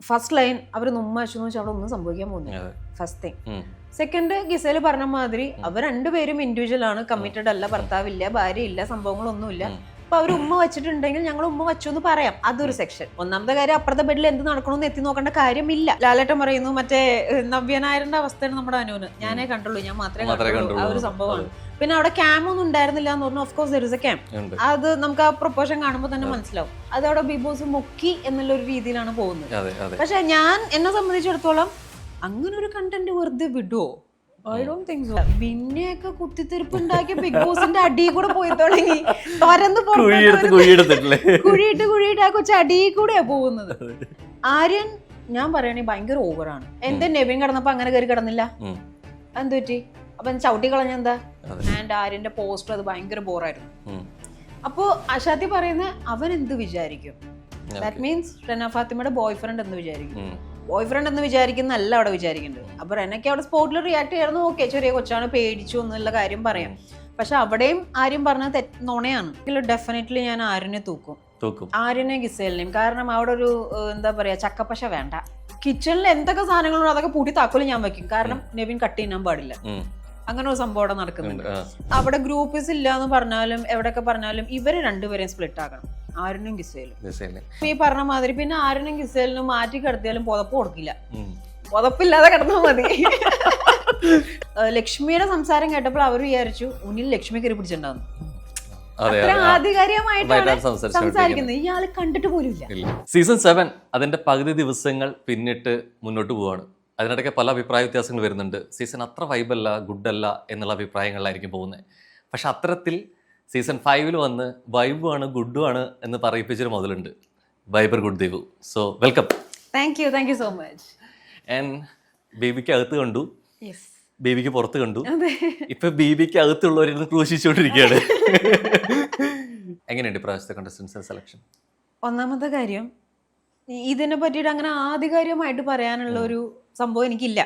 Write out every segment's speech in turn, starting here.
First line അവർ ഉമ്മ വെച്ചെന്ന് വെച്ചാൽ അവിടെ ഒന്നും സംഭവിക്കാൻ പോകുന്നില്ല. First thing. സെക്കൻഡ്, ഗിസേല് പറഞ്ഞ മാതിരി അവർ രണ്ടുപേരും ഇൻഡിവിജ്വൽ ആണ്, കമ്മിറ്റഡ് അല്ല, ഭർത്താവില്ല, ഭാര്യ ഇല്ല, സംഭവങ്ങളൊന്നുമില്ല. അപ്പൊ അവർ ഉമ്മ വെച്ചിട്ടുണ്ടെങ്കിൽ ഞങ്ങൾ ഉമ്മ വെച്ചു എന്ന് പറയാം. അതൊരു സെക്ഷൻ. ഒന്നാമത്തെ കാര്യം, അപ്പുറത്തെ ബെഡിൽ എന്ത് നടക്കണമെന്ന് എത്തി നോക്കേണ്ട കാര്യമില്ല. ലാലേട്ടൻ പറയുന്നു മറ്റേ നവ്യനായരുടെ അവസ്ഥയാണ് നമ്മുടെ അനുവിന്. ഞാനേ കണ്ടുള്ളൂ, ഞാൻ മാത്രമേ കണ്ടുള്ളൂ. ആ ഒരു സംഭവമാണ്. പിന്നെ അവിടെ ക്യാം ഒന്നും ഉണ്ടായിരുന്നില്ല എന്ന് പറഞ്ഞു. Of course there is A cam. അത് നമുക്ക് ആ പ്രൊപ്പോഷൻ കാണുമ്പോൾ തന്നെ മനസ്സിലാവും. അത് അവിടെ ബിഗ് ബോസ് മുക്കി എന്നുള്ള ഒരു രീതിയിലാണ് പോകുന്നത്. പക്ഷെ എന്നെ സംബന്ധിച്ചിടത്തോളം അങ്ങനെ ഒരു കണ്ടന്റ് വെറുതെ വിടുവോ? I don't think so. പിന്നെയൊക്കെ കുത്തിത്തിരിപ്പ് ഉണ്ടാക്കിയ ബിഗ് ബോസിന്റെ അടി കൂടെ പോയി തുടങ്ങി. തുരന്ന് കുഴിയിട്ട് ആ കൊച്ചു അടിയിൽ കൂടെയാ പോകുന്നത്. ആര്യൻ ഞാൻ പറയണേ ഭയങ്കര ഓവറാണ്. എന്റെ നെവിൻ കിടന്നപ്പോ അങ്ങനെ കയറി കിടന്നില്ല. എന്ത് പറ്റി? അപ്പൊ ചവിട്ടി കളഞ്ഞെന്താ? ആൻഡ് ആര്യന്റെ പോസ്റ്റർ അത് ഭയങ്കര ബോറായിരുന്നു. അപ്പോ അഷാത്തി പറയുന്ന അവൻ എന്ത് വിചാരിക്കും? ദാറ്റ് മീൻസ് റെന ഫാത്തിമയുടെ ബോയ് ഫ്രണ്ട് എന്ന് വിചാരിക്കും. ബോയ് ഫ്രണ്ട് എന്ന് വിചാരിക്കുന്നല്ല അവിടെ വിചാരിക്കേണ്ടത്. അപ്പൊ റെനയ്ക്ക് അവിടെ സ്പോട്ടിൽ റിയാക്ട് ചെയ്യായിരുന്നു. ഓക്കെ, ചെറിയ കൊച്ചാണ്, പേടിച്ചു എന്നുള്ള കാര്യം പറയാം. പക്ഷെ അവിടെയും ആര്യം പറഞ്ഞത് നുണയാണ്. ഡെഫിനറ്റ്ലി ഞാൻ ആര്യനെ തൂക്കും, ആര്യനെ ഗിസേലിനെയും. കാരണം അവിടെ ഒരു എന്താ പറയാ, ചക്കപ്പശ വേണ്ട. കിച്ചണിൽ എന്തൊക്കെ സാധനങ്ങളുണ്ടോ അതൊക്കെ പൂട്ടി താക്കോല് ഞാൻ വെക്കും. കാരണം നെവിൻ കട്ട് ചെയ്യാൻ പാടില്ല. അങ്ങനെ ഒരു സംഭവം അവിടെ നടക്കുന്നുണ്ട്. അവിടെ ഗ്രൂപ്പീസ് ഇല്ല എന്ന് പറഞ്ഞാലും എവിടെയൊക്കെ പറഞ്ഞാലും ഇവര് രണ്ടുപേരെയും സ്പ്ലിറ്റ് ആക്കണം, ആര്യനും ഗിസേലും. ഈ പറഞ്ഞ മാതിരി പിന്നെ ആര്യനും ഗിസേലിനും മാറ്റി കിടത്തിയാലും പുതപ്പ് കൊടുക്കില്ല. പുതപ്പില്ലാതെ കിടന്നാൽ മതി. ലക്ഷ്മിയുടെ സംസാരം കേട്ടപ്പോൾ അവർ വിചാരിച്ചു മുന്നിൽ ലക്ഷ്മി കയറി പിടിച്ചിട്ടുണ്ടാവുന്നു. സംസാരിക്കുന്നത് ഇയാള് കണ്ടിട്ട് പോലും ഇല്ല. സീസൺ 7 അതിന്റെ പകുതി ദിവസങ്ങൾ പിന്നിട്ട് മുന്നോട്ട് പോവാണ്. അതിനിടയ്ക്ക് പല അഭിപ്രായ വ്യത്യാസങ്ങൾ വരുന്നുണ്ട്. സീസൺ അത്ര വൈബല്ല, ഗുഡല്ല എന്നുള്ള അഭിപ്രായങ്ങളിലായിരിക്കും പോകുന്നത്. പക്ഷെ അത്തരത്തിൽ സീസൺ 5 വന്ന് വൈബുമാണ് ഗുഡുമാണ് എന്ന് പറയിപ്പിച്ചൊരു മുതലുണ്ട്, വൈബർ good Devu. So welcome. Thank you so much. And ബേബിക്ക് അകത്ത് കണ്ടു, ബേബിക്ക് പുറത്ത് കണ്ടു, ഇപ്പൊ ബേബിക്ക് അകത്തുള്ളവരിന്ന് ക്രൂശിച്ചുകൊണ്ടിരിക്കുകയാണ്. എങ്ങനെയുണ്ട് പ്രാവശ്യത്തെ കണ്ടസ്റ്റൻസ് സെലക്ഷൻ? ഒന്നാമത്തെ കാര്യം, ഇതിനെ പറ്റിയിട്ട് അങ്ങനെ ആധികാരികമായിട്ട് പറയാനുള്ള ഒരു സംഭവം എനിക്കില്ല.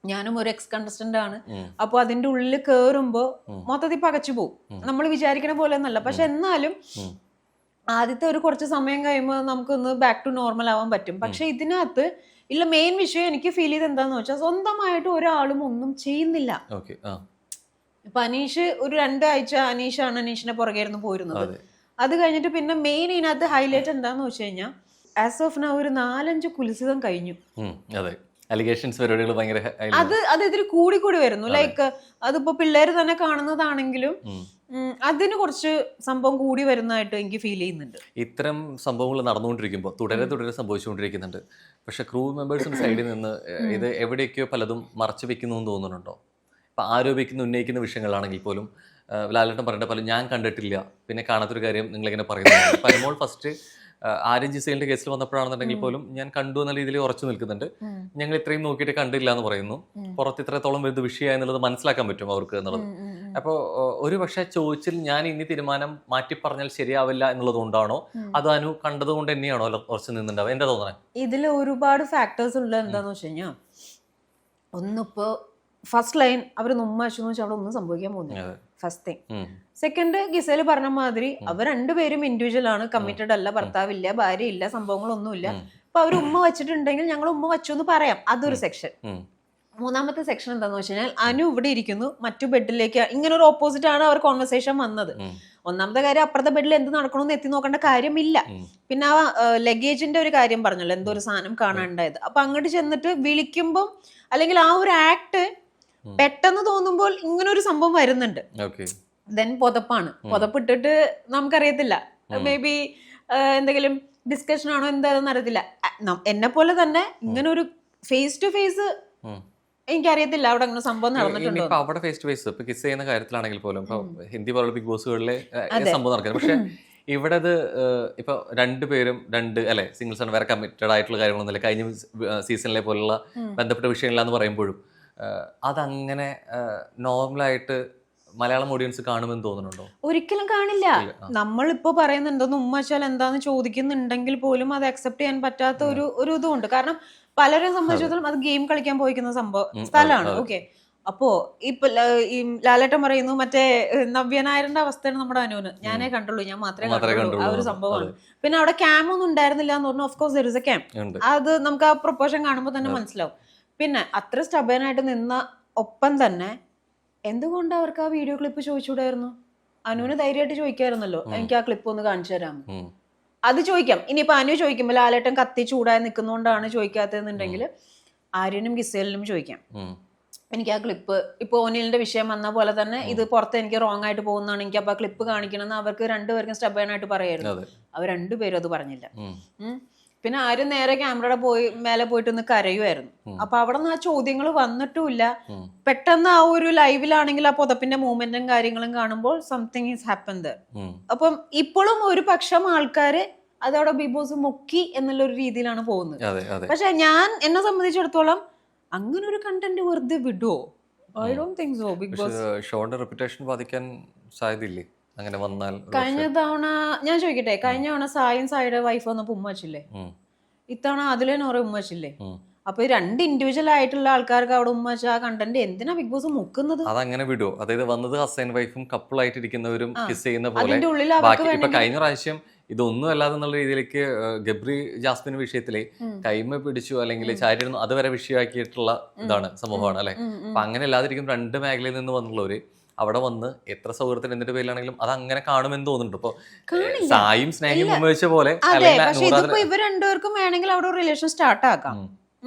ഞാനും ഒരു എക്സ് കണ്ടസ്റ്റന്റ് ആണ്. അപ്പൊ അതിന്റെ ഉള്ളിൽ കേറുമ്പോ മൊത്തത്തിൽ പകച്ചു പോകും. നമ്മൾ വിചാരിക്കണ പോലെ ഒന്നല്ല. പക്ഷെ എന്നാലും ആദ്യത്തെ ഒരു കുറച്ച് സമയം കഴിയുമ്പോൾ നമുക്കൊന്ന് ബാക്ക് ടു നോർമൽ ആവാൻ പറ്റും. പക്ഷെ ഇതിനകത്ത് ഇല്ല, മെയിൻ വിഷയം എനിക്ക് ഫീൽ ചെയ്ത് എന്താന്ന് വെച്ചാൽ സ്വന്തമായിട്ട് ഒരാളും ഒന്നും ചെയ്യുന്നില്ല. ഇപ്പൊ അനീഷ് ഒരു 2 ആഴ്ച അനീഷിനെ പുറകെയായിരുന്നു പോയിരുന്നത്. അത് കഴിഞ്ഞിട്ട് പിന്നെ മെയിൻ ഇതിനകത്ത് ഹൈലൈറ്റ് എന്താന്ന് വെച്ച് കഴിഞ്ഞാൽ ആസ് ഓഫ് നൗ ഒരു 4-5 കുലിസിതം കഴിഞ്ഞു. അത് ഇതിൽ കൂടി വരുന്നു. ലൈക്ക് അതിപ്പോ പിള്ളേര് തന്നെ കാണുന്നതാണെങ്കിലും അതിന് കുറച്ച് സംഭവം കൂടി വരുന്നതായിട്ട് എനിക്ക് ഫീൽ ചെയ്യുന്നുണ്ട്. ഇത്തരം സംഭവങ്ങൾ നടന്നുകൊണ്ടിരിക്കുമ്പോൾ തുടരെ സംഭവിച്ചുകൊണ്ടിരിക്കുന്നുണ്ട്. പക്ഷെ ക്രൂ മെമ്പേഴ്സിന്റെ സൈഡിൽ നിന്ന് ഇത് എവിടെയൊക്കെയോ പലതും മറച്ചു വെക്കുന്നു എന്ന് തോന്നുന്നുണ്ടോ? ഇപ്പൊ ഉന്നയിക്കുന്ന വിഷയങ്ങളാണെങ്കിൽ പോലും ലാലേട്ടൻ പറയേണ്ട പല ഞാൻ കണ്ടിട്ടില്ല, പിന്നെ കാണാത്തൊരു കാര്യം നിങ്ങളിങ്ങനെ പറയുന്നത്. പരമോൾ ഫസ്റ്റ് ആര്യൻ ജിസേലിന്റെ കേസിൽ വന്നപ്പോഴാണെന്നുണ്ടെങ്കിൽ പോലും ഞാൻ കണ്ടു എന്ന രീതിയിൽ ഉറച്ചു നിൽക്കുന്നുണ്ട്. ഞങ്ങൾ ഇത്രയും നോക്കിയിട്ട് കണ്ടില്ല എന്ന് പറയുന്നു. പുറത്ത് ഇത്രത്തോളം വലുത് വിഷയമായി എന്നുള്ളത് മനസ്സിലാക്കാൻ പറ്റും അവർക്ക് എന്നുള്ളത്. അപ്പോൾ ഒരു പക്ഷെ ചോദിച്ചിൽ ഞാൻ ഇനി തീരുമാനം മാറ്റി പറഞ്ഞാൽ ശരിയാവില്ല എന്നുള്ളത് കൊണ്ടാണോ അത് അനു കണ്ടത് കൊണ്ട് തന്നെയാണോ ഉറച്ചു നിന്നുണ്ടാവുക? എന്താ തോന്നണേ? ഇതിൽ ഒരുപാട് ഫാക്ടേഴ്സ് ഉള്ളത് എന്താന്ന് വെച്ച് കഴിഞ്ഞാൽ, ഒന്നിപ്പോ ഫസ്റ്റ് ലൈൻ അവർ ഉമ്മ വെച്ചെന്ന് വെച്ചാൽ അവിടെ ഒന്നും സംഭവിക്കാൻ പോകുന്നില്ല. First thing. സെക്കൻഡ്, ഗിസേല് പറഞ്ഞ മാതിരി അവർ രണ്ടുപേരും ഇൻഡിവിജ്വൽ ആണ്, കമ്മിറ്റഡ് അല്ല, ഭർത്താവില്ല, ഭാര്യ ഇല്ല, സംഭവങ്ങളൊന്നുമില്ല. അപ്പൊ അവർ ഉമ്മ വെച്ചിട്ടുണ്ടെങ്കിൽ ഞങ്ങൾ ഉമ്മ വെച്ചു എന്ന് പറയാം. അതൊരു സെക്ഷൻ. മൂന്നാമത്തെ സെക്ഷൻ എന്താന്ന് വെച്ച് കഴിഞ്ഞാൽ, അനു ഇവിടെ ഇരിക്കുന്നു, മറ്റു ബെഡിലേക്ക് ഇങ്ങനെ ഒരു ഓപ്പോസിറ്റ് ആണ് അവർ കോൺവെർസേഷൻ വന്നത്. ഒന്നാമത്തെ കാര്യം, അപ്പുറത്തെ ബെഡിൽ എന്ത് നടക്കണമെന്ന് എത്തി നോക്കേണ്ട കാര്യമില്ല. പിന്നെ ആ ലഗേജിന്റെ ഒരു കാര്യം പറഞ്ഞല്ലോ, എന്തോ ഒരു സാധനം കാണാനുണ്ടായത്. അപ്പൊ അങ്ങോട്ട് ചെന്നിട്ട് വിളിക്കുമ്പോൾ അല്ലെങ്കിൽ ആ ഒരു ആക്ട് പെട്ടെന്ന് തോന്നുമ്പോൾ ഇങ്ങനെ ഒരു സംഭവം വരുന്നുണ്ട്. ദെൻ പുതപ്പിട്ടിട്ട് നമുക്കറിയത്തില്ല, മേ ബി എന്തെങ്കിലും ഡിസ്കഷൻ ആണോ എന്താണെന്ന് അറിയത്തില്ല. എന്നെ പോലെ തന്നെ ഇങ്ങനെ ഒരു ഫേസ് ടു ഫേസ് എനിക്കറിയത്തില്ല അവിടെ അങ്ങനെ സംഭവം നടന്നിട്ടുണ്ടോ. അവിടെ ഫേസ് ടു ഫേസ് ഇപ്പൊ കിസ് ചെയ്യുന്ന കാര്യത്തിലാണെങ്കിൽ പോലും ഇപ്പൊ ഹിന്ദി പോലുള്ള ബിഗ് ബോസുകളിലെ സംഭവം നടക്കുന്നത്. പക്ഷെ ഇവിടെ അത് ഇപ്പൊ രണ്ടുപേരും സിംഗിൾസ് ആണ്, വേറെ കമ്മിറ്റഡ് ആയിട്ടുള്ള കാര്യങ്ങളൊന്നുമില്ല. കഴിഞ്ഞ സീസണിലെ പോലുള്ള ബന്ധപ്പെട്ട വിഷയങ്ങളിലാന്ന് പറയുമ്പോഴും അതങ്ങനെ നോർമലായിട്ട് മലയാളം ഓഡിയൻസ് കാണുമെന്ന് തോന്നുന്നുണ്ടോ? ഒരിക്കലും കാണില്ല. നമ്മളിപ്പോ പറയുന്നുണ്ടോന്ന് ഉമ്മ വെച്ചാൽ എന്താന്ന് ചോദിക്കുന്നുണ്ടെങ്കിൽ പോലും അത് അക്സെപ്റ്റ് ചെയ്യാൻ പറ്റാത്ത ഒരു ഇതുണ്ട്. കാരണം പലരെ സംബന്ധിച്ചിടത്തോളം അത് ഗെയിം കളിക്കാൻ പോയിക്കുന്ന സ്ഥലമാണ്. ഓക്കെ, അപ്പോ ഇപ്പൊ ഈ ലാലേട്ടൻ പറയുന്നു മറ്റേ നവ്യ നായരുടെ അവസ്ഥയാണ് നമ്മുടെ അനുവിന്. ഞാനേ കണ്ടുള്ളൂ, ഞാൻ മാത്രമേ കണ്ടുള്ളൂ ആ ഒരു സംഭവമാണ്. പിന്നെ അവിടെ ക്യാം ഒന്നും ഉണ്ടായിരുന്നില്ല എന്ന് പറഞ്ഞു. Of course there is A cam. അത് നമുക്ക് ആ പ്രൊപ്പോർഷൻ കാണുമ്പോൾ തന്നെ മനസ്സിലാവും. പിന്നെ അത്ര സ്റ്റബേനായിട്ട് നിന്ന ഒപ്പം തന്നെ എന്തുകൊണ്ട് അവർക്ക് ആ വീഡിയോ ക്ലിപ്പ് ചോദിച്ചുകൂടായിരുന്നു? അനുവിന് ധൈര്യമായിട്ട് ചോദിക്കായിരുന്നല്ലോ, എനിക്ക് ആ ക്ലിപ്പ് ഒന്ന് കാണിച്ചു തരാമോ. അത് ചോദിക്കാം. ഇനിയിപ്പോ അനു ചോദിക്കുമ്പോൾ ലാലേട്ടൻ കത്തി ചൂടായി നിൽക്കുന്നോണ്ടാണ് ചോദിക്കാത്തതെന്നുണ്ടെങ്കിൽ ആര്യനും ഗിസേലിനും ചോദിക്കാം, എനിക്ക് ആ ക്ലിപ്പ് ഇപ്പൊ ഒനിലിന്റെ വിഷയം വന്ന പോലെ തന്നെ ഇത് പുറത്ത് എനിക്ക് റോങ് ആയിട്ട് പോകുന്നതാണ്, എനിക്ക് അപ്പൊ ആ ക്ലിപ്പ് കാണിക്കണമെന്ന് അവർക്ക് രണ്ടുപേർക്കും സ്റ്റബേനായിട്ട് പറയായിരുന്നു. അവർ രണ്ടുപേരും അത് പറഞ്ഞില്ല. പിന്നെ ആരും നേരെ ക്യാമറയുടെ മേലെ പോയിട്ട് ഒന്ന് കരയുമായിരുന്നു. അപ്പൊ അവിടെ നിന്ന് ആ ചോദ്യങ്ങൾ വന്നിട്ടുമില്ല. പെട്ടെന്ന് ആ ഒരു ലൈവിലാണെങ്കിൽ ആ പുതപ്പിന്റെ മൂവ്മെന്റും കാര്യങ്ങളും കാണുമ്പോൾ സംതിങ് ഈസ് ഹാപ്പൻ ദർ. അപ്പം ഇപ്പോഴും ഒരു പക്ഷം ആൾക്കാര് അതവിടെ ബിഗ് ബോസ് മുക്കി എന്നുള്ള ഒരു രീതിയിലാണ് പോകുന്നത്. പക്ഷെ എന്നെ സംബന്ധിച്ചിടത്തോളം അങ്ങനെ ഒരു കണ്ടന്റ് വെറുതെ വിടുവോ? I don't think so. Big boss ഷോയുടെ റെപ്യൂട്ടേഷൻ ബാധിക്കാൻ സാധ്യതയില്ലേ അങ്ങനെ വന്നാൽ? കഴിഞ്ഞ തവണ ഞാൻ ചോദിക്കട്ടെ, കഴിഞ്ഞ തവണ സായും സായിയുടെ വൈഫ് വന്നപ്പോ ഉമ്മ വെച്ചില്ലേ? ഇത്തവണ അതിലെ നോറ ഉമ്മ വെച്ചില്ലേ? അപ്പൊ രണ്ട് ഇൻഡിവിജ്വൽ ആയിട്ടുള്ള ആൾക്കാർക്ക് അവിടെ ഉമ്മ വെച്ച ആ കണ്ടന്റ് എന്തിനാ ബിഗ് ബോസ് മുക്കുന്നത്? അതങ്ങനെ വിടുവോ? അതായത് വന്നത് ഹസ്ബൻഡ് വൈഫും കപ്പിൾ ആയിട്ടിരിക്കുന്നവരും കിസ് ചെയ്യുന്ന പോലെ. അതിന്റെ ഉള്ളിൽ ഇപ്പൊ കഴിഞ്ഞ പ്രാവശ്യം ഇതൊന്നും അല്ലാതെ എന്നുള്ള രീതിയിലേക്ക് ഗബ്രി ജാസ്മിൻ വിഷയത്തില് കൈമ പിടിച്ചു അല്ലെങ്കിൽ ചാരിയിരുന്നു അതുവരെ വിഷയമാക്കിയിട്ടുള്ള ഇതാണ് സംഭവമാണ് അല്ലെ. അപ്പൊ അങ്ങനെ അല്ലാതിരിക്കും രണ്ട് മേഖലയിൽ നിന്ന് വന്നുള്ളവര് അവിടെ വന്ന് എത്ര സൗഹൃദത്തിന് എന്തിന്റെ പേരിലാണെങ്കിലും അത് അങ്ങനെ കാണുമെന്ന് തോന്നുന്നുണ്ട്. ഇപ്പൊ സായും സ്നേഹയും ഉപയോഗിച്ച പോലെ. പക്ഷെ ഇതിപ്പോ ഇവർ രണ്ടുപേർക്കും വേണമെങ്കിൽ അവിടെ ഒരു റിലേഷൻ സ്റ്റാർട്ട് ആക്കാം.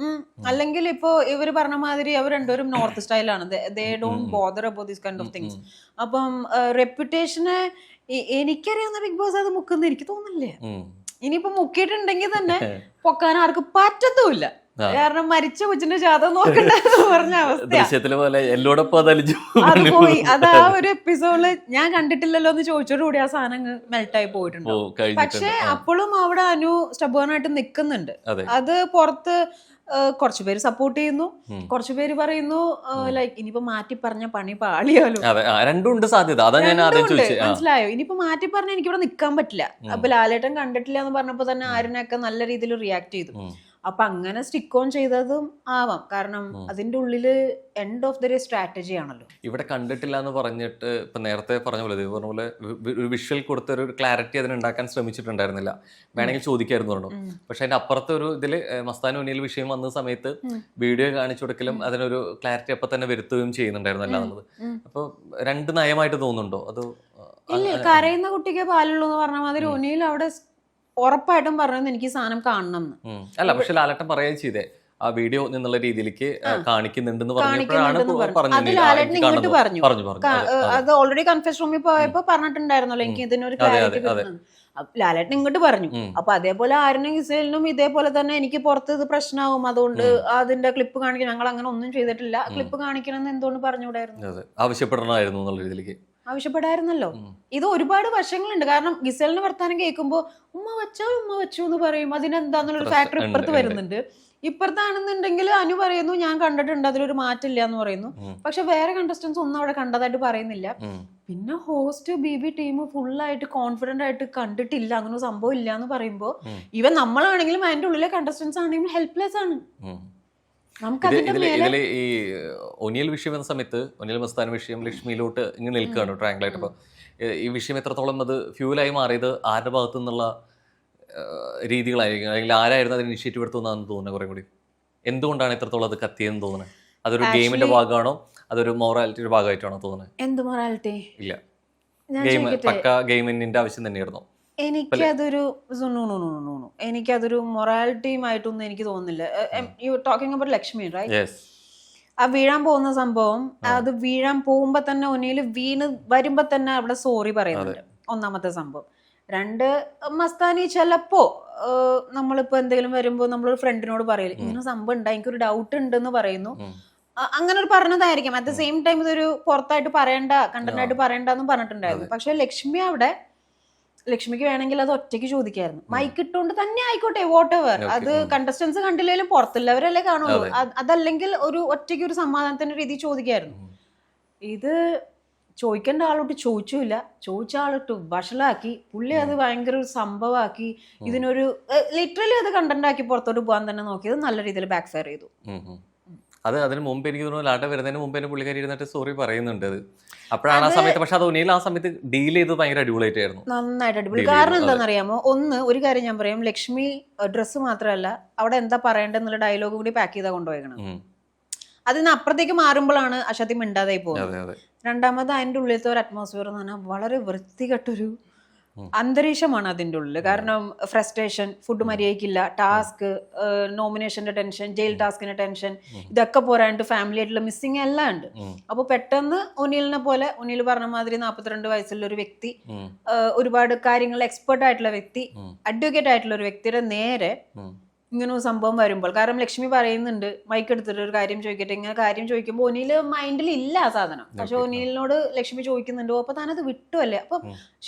അല്ലെങ്കിൽ ഇപ്പോ ഇവര് പറഞ്ഞ മാതിരി അവർ രണ്ടുപേരും നോർത്ത് സ്റ്റൈലാണ്. They don't bother about this kind of things. അപ്പം റെപ്യൂട്ടേഷന് എനിക്കറിയാവുന്ന ബിഗ് ബോസ് അത് മുക്കുന്ന എനിക്ക് തോന്നില്ലേ. ഇനിയിപ്പോ മുക്കിയിട്ടുണ്ടെങ്കിൽ തന്നെ പൊക്കാൻ ആർക്കും പറ്റത്തുമില്ല. കാരണം മരിച്ച കൊച്ചിന്റെ ജാതകം നോക്കണ്ടെന്ന് പറഞ്ഞ അവസ്ഥ അത് പോയി. അത് ആ ഒരു എപ്പിസോഡില് ഞാൻ കണ്ടിട്ടില്ലല്ലോ എന്ന് ചോദിച്ചോടുകൂടി ആ സാധനം മെൽട്ടായി പോയിട്ടുണ്ട്. പക്ഷെ അപ്പോഴും അവിടെ അനു സ്റ്റബേണായിട്ട് നിൽക്കുന്നുണ്ട്. അത് പുറത്ത് കുറച്ചു പേര് സപ്പോർട്ട് ചെയ്യുന്നു, കുറച്ചു പേര് പറയുന്നു ലൈക്ക് ഇനിയിപ്പോ മാറ്റി പറഞ്ഞ പണി പാളിയാലോ. മനസ്സിലായോ? ഇനിയിപ്പോ മാറ്റി പറഞ്ഞ എനിക്കിവിടെ നിക്കാൻ പറ്റില്ല. അപ്പൊ ലാലേട്ടൻ കണ്ടിട്ടില്ല എന്ന് പറഞ്ഞപ്പോ തന്നെ ആര്യനൊക്കെ നല്ല രീതിയിൽ റിയാക്ട് ചെയ്തു. അപ്പൊ അങ്ങനെ സ്റ്റിക്ക് ഓൺ ചെയ്തതും ആവാം. കാരണം അതിന്റെ ഉള്ളില് end of the day strategy ആണല്ലോ. ഇവിടെ കണ്ടിട്ടില്ല എന്ന് പറഞ്ഞിട്ട് ഇപ്പൊ നേരത്തെ പറഞ്ഞ പോലെ പറഞ്ഞ പോലെ ഒരു വിഷ്വൽ കൊടുത്ത ഒരു ക്ലാരിറ്റി അതിനുണ്ടാക്കാൻ ശ്രമിച്ചിട്ടുണ്ടായിരുന്നില്ല. വേണമെങ്കിൽ ചോദിക്കായിരുന്നു പറഞ്ഞു. പക്ഷെ അതിന്റെ അപ്പുറത്തെ ഒരു ഇതില് മസ്താൻ ഒനിയിൽ വിഷയം വന്ന സമയത്ത് വീഡിയോ കാണിച്ചു കൊടുക്കലും അതിനൊരു ക്ലാരിറ്റി അപ്പൊ തന്നെ വരുത്തുകയും ചെയ്യുന്നുണ്ടായിരുന്നല്ല എന്നുള്ളത്. അപ്പൊ രണ്ട് നയമായിട്ട് തോന്നുന്നുണ്ടോ? അത് ഇല്ല, കരയുന്ന കുട്ടിക്ക് പാലുള്ളൂ എന്ന് പറഞ്ഞ മാതിരി ഒനിയിൽ അവിടെ ഉറപ്പായിട്ടും പറഞ്ഞത് എനിക്ക് സാധനം കാണണം എന്ന്. അല്ല, പക്ഷെ ലാലേട്ടൻ പറയുകയും ചെയ്തേ ആ വീഡിയോ എന്നുള്ള രീതിയിലേക്ക് കാണിക്കുന്നുണ്ടെന്ന് അത് ലാലേട്ടൻ ഇങ്ങോട്ട് പറഞ്ഞു. അത് ഓൾറെഡി കൺഫെഷൻ റൂമിൽ പോയപ്പോ പറഞ്ഞിട്ടുണ്ടായിരുന്നല്ലോ എനിക്ക് ഇതിനൊരു ക്ലാരിറ്റി കിട്ടുന്നത്. ലാലേട്ടൻ ഇങ്ങോട്ട് പറഞ്ഞു. അപ്പൊ അതേപോലെ ആര്യനും ഗിസേലിനും ഇതേപോലെ തന്നെ എനിക്ക് പുറത്ത് ഇത് പ്രശ്നമാവും, അതുകൊണ്ട് അതിന്റെ ക്ലിപ്പ് കാണിക്കണം, ഞങ്ങൾ അങ്ങനെ ഒന്നും ചെയ്തിട്ടില്ല, ക്ലിപ്പ് കാണിക്കണം എന്ന് എന്തുകൊണ്ട് പറഞ്ഞുകൂടായിരുന്നു? ആവശ്യപ്പെടണമായിരുന്നു എന്നുള്ള രീതിയിലേക്ക് ആവശ്യപ്പെടായിരുന്നല്ലോ. ഇത് ഒരുപാട് വശങ്ങളുണ്ട്. കാരണം ഗിസേലിന് വർത്താനം കേൾക്കുമ്പോ ഉമ്മ വെച്ചു എന്ന് പറയും, അതിനെന്താന്നുള്ളൊരു ഫാക്ടർ ഇപ്പുറത്ത് വരുന്നുണ്ട്. ഇപ്പുറത്താണെന്നുണ്ടെങ്കിൽ അനു പറയുന്നു ഞാൻ കണ്ടിട്ടുണ്ട്, അതിലൊരു മാറ്റില്ല എന്ന് പറയുന്നു. പക്ഷെ വേറെ കണ്ടസ്റ്റൻസ് ഒന്നും അവിടെ കണ്ടതായിട്ട് പറയുന്നില്ല. പിന്നെ ഹോസ്റ്റ് ബി ടീം ഫുള്ളായിട്ട് കോൺഫിഡന്റ് ആയിട്ട് കണ്ടിട്ടില്ല, അങ്ങനെ സംഭവം ഇല്ല എന്ന് പറയുമ്പോ ഇവൻ നമ്മളാണെങ്കിലും അതിന്റെ ഉള്ളിലെ കണ്ടസ്റ്റൻസ് ആണെങ്കിലും ഹെൽപ്ലെസ് ആണ്. ഇതില് ഈ ഒനിയൽ വിഷയം എന്ന സമയത്ത് ഒനിയൽ മസ്താൻ വിഷയം ലക്ഷ്മിയിലോട്ട് ഇങ്ങനെ നിൽക്കുകയാണ് ട്രയാങ്കിളായിട്ട്. അപ്പൊ ഈ വിഷയം എത്രത്തോളം അത് ഫ്യൂലായി മാറിയത് ആരുടെ ഭാഗത്തു നിന്നുള്ള രീതികളായിരിക്കും, അല്ലെങ്കിൽ ആരായിരുന്നു അതിന് ഇനിഷ്യേറ്റീവ് എടുത്തുന്നാന്ന് തോന്നുന്നത്? കുറെ കൂടി എന്തുകൊണ്ടാണ് എത്രത്തോളം അത് കത്തിയെന്ന് തോന്നുന്നത്? അതൊരു ഗെയിമിന്റെ ഭാഗമാണോ അതൊരു മൊറാലിറ്റിയുടെ ഭാഗമായിട്ടാണോ തോന്നുന്നത്? എന്ത് മൊറാലിറ്റി? ഇല്ല, ഗെയിം പക്ക ഗെയിമിന്റെ ആവശ്യം തന്നെയായിരുന്നു. എനിക്കതൊരു മൊറാലിറ്റിയുമായിട്ടൊന്നും എനിക്ക് തോന്നുന്നില്ല. You talking about Lakshmi, right? ആ വീഴാൻ പോകുന്ന സംഭവം, അത് വീഴാൻ പോകുമ്പോ തന്നെ ഒന്നിൽ വീണ് വരുമ്പോ തന്നെ അവിടെ സോറി പറയുന്നുണ്ട്. ഒന്നാമത്തെ സംഭവം. രണ്ട്, മസ്താനി ചിലപ്പോ നമ്മളിപ്പോ എന്തെങ്കിലും വരുമ്പോ നമ്മളൊരു ഫ്രണ്ടിനോട് പറയില്ല ഇങ്ങനെ സംഭവം ഉണ്ടായി, എനിക്കൊരു ഡൗട്ട് ഉണ്ടെന്ന് പറയുന്നു, അങ്ങനെ ഒരു പറഞ്ഞതായിരിക്കും. അറ്റ് ദ സെയിം ടൈം ഇതൊരു പുറത്തായിട്ട് പറയണ്ട, കണ്ടന്റ് ആയിട്ട് പറയണ്ടെന്ന് പറഞ്ഞിട്ടുണ്ടായിരുന്നു. പക്ഷെ ലക്ഷ്മി അവിടെ, ലക്ഷ്മിക്ക് വേണമെങ്കിൽ അത് ഒറ്റയ്ക്ക് ചോദിക്കായിരുന്നു, മൈക്ക് ഇട്ടുകൊണ്ട് തന്നെ ആയിക്കോട്ടെ, വോട്ട് എവർ. അത് കണ്ടസ്റ്റൻസ് കണ്ടില്ലെങ്കിലും പുറത്തുള്ളവരല്ലേ കാണുള്ളൂ. അതല്ലെങ്കിൽ ഒരു ഒറ്റയ്ക്ക് ഒരു സമാധാനത്തിന്റെ രീതി ചോദിക്കായിരുന്നു. ഇത് ചോദിക്കേണ്ട ആളോട്ട് ചോദിച്ചില്ല, ചോദിച്ച ആളിട്ട് വഷളാക്കി, പുള്ളി അത് ഭയങ്കര ഒരു സംഭവമാക്കി, ഇതിനൊരു ലിറ്ററലി അത് കണ്ടന്റ് ആക്കി പുറത്തോട്ട് പോകാൻ തന്നെ നോക്കിയത് നല്ല രീതിയിൽ ബാക്ക് ഫയർ ചെയ്തു. അതിന് മുമ്പ് എനിക്ക് തോന്നുന്നു ലാട്ട വരുന്നതിന് മുമ്പ് തന്നെ പുള്ളിക്കാരി ഇരുന്നിട്ട് സോറി പറയുന്നുണ്ട്. അത് അപ്പോഴാണ് ആ സമയത്ത്, പക്ഷെ അത് ഒന്നിയിൽ ആ സമയത്ത് ഡീൽ ചെയ്ത് ഭയങ്കര അടിപൊളിയായിട്ടായിരുന്നു. നന്നായിട്ട് അടിപൊളി. കാരണം എന്താണെന്നറിയാമോ, ഒരു കാര്യം ഞാൻ പറയാം, ലക്ഷ്മി ഡ്രസ്സ് മാത്രമല്ല അവിടെ എന്താ പറയേണ്ടെന്നുള്ള ഡയലോഗ് കൂടി പാക്ക് ചെയ്താ കൊണ്ടുപോയേക്കണം. അതിന് അപ്പുറത്തേക്ക് മാറുമ്പോഴാണ് അശാത്തി മിണ്ടാതായി പോകുന്നത്. രണ്ടാമത് അതിൻ്റെ ഉള്ളിലത്തെ ഒരു അറ്റ്മോസ്ഫിയർ എന്ന് പറഞ്ഞാൽ വളരെ വൃത്തികെട്ടൊരു അന്തരീക്ഷമാണ് അതിൻ്റെ ഉള്ളിൽ. കാരണം ഫ്രസ്ട്രേഷൻ, ഫുഡ് മര്യാദയ്ക്കില്ല, ടാസ്ക്, നോമിനേഷന്റെ ടെൻഷൻ, ജയിൽ ടാസ്കിന്റെ ടെൻഷൻ, ഇതൊക്കെ പോരാണ്ട് ഫാമിലി ആയിട്ടുള്ള മിസ്സിങ് എല്ലാം ഉണ്ട്. അപ്പൊ പെട്ടെന്ന് ഒനീലിനെ പോലെ, ഒനീൽ പറഞ്ഞ മാതിരി 42 വയസ്സുള്ള ഒരു വ്യക്തി, ഒരുപാട് കാര്യങ്ങൾ എക്സ്പെർട്ട് ആയിട്ടുള്ള വ്യക്തി, അഡ്വക്കേറ്റ് ആയിട്ടുള്ള ഒരു വ്യക്തിയുടെ നേരെ ഇങ്ങനെ ഒരു സംഭവം വരുമ്പോൾ, കാരണം ലക്ഷ്മി പറയുന്നുണ്ട് മൈക്ക് എടുത്തിട്ട് ഒരു കാര്യം ചോദിക്കട്ടെ, ഇങ്ങനെ കാര്യം ചോദിക്കുമ്പോൾ ഒനീല് മൈൻഡിൽ ഇല്ല ആ സാധനം. പക്ഷെ ഒനീലിനോട് ലക്ഷ്മി ചോദിക്കുന്നുണ്ടോ, അപ്പൊ താനത് വിട്ടുമല്ലേ. അപ്പൊ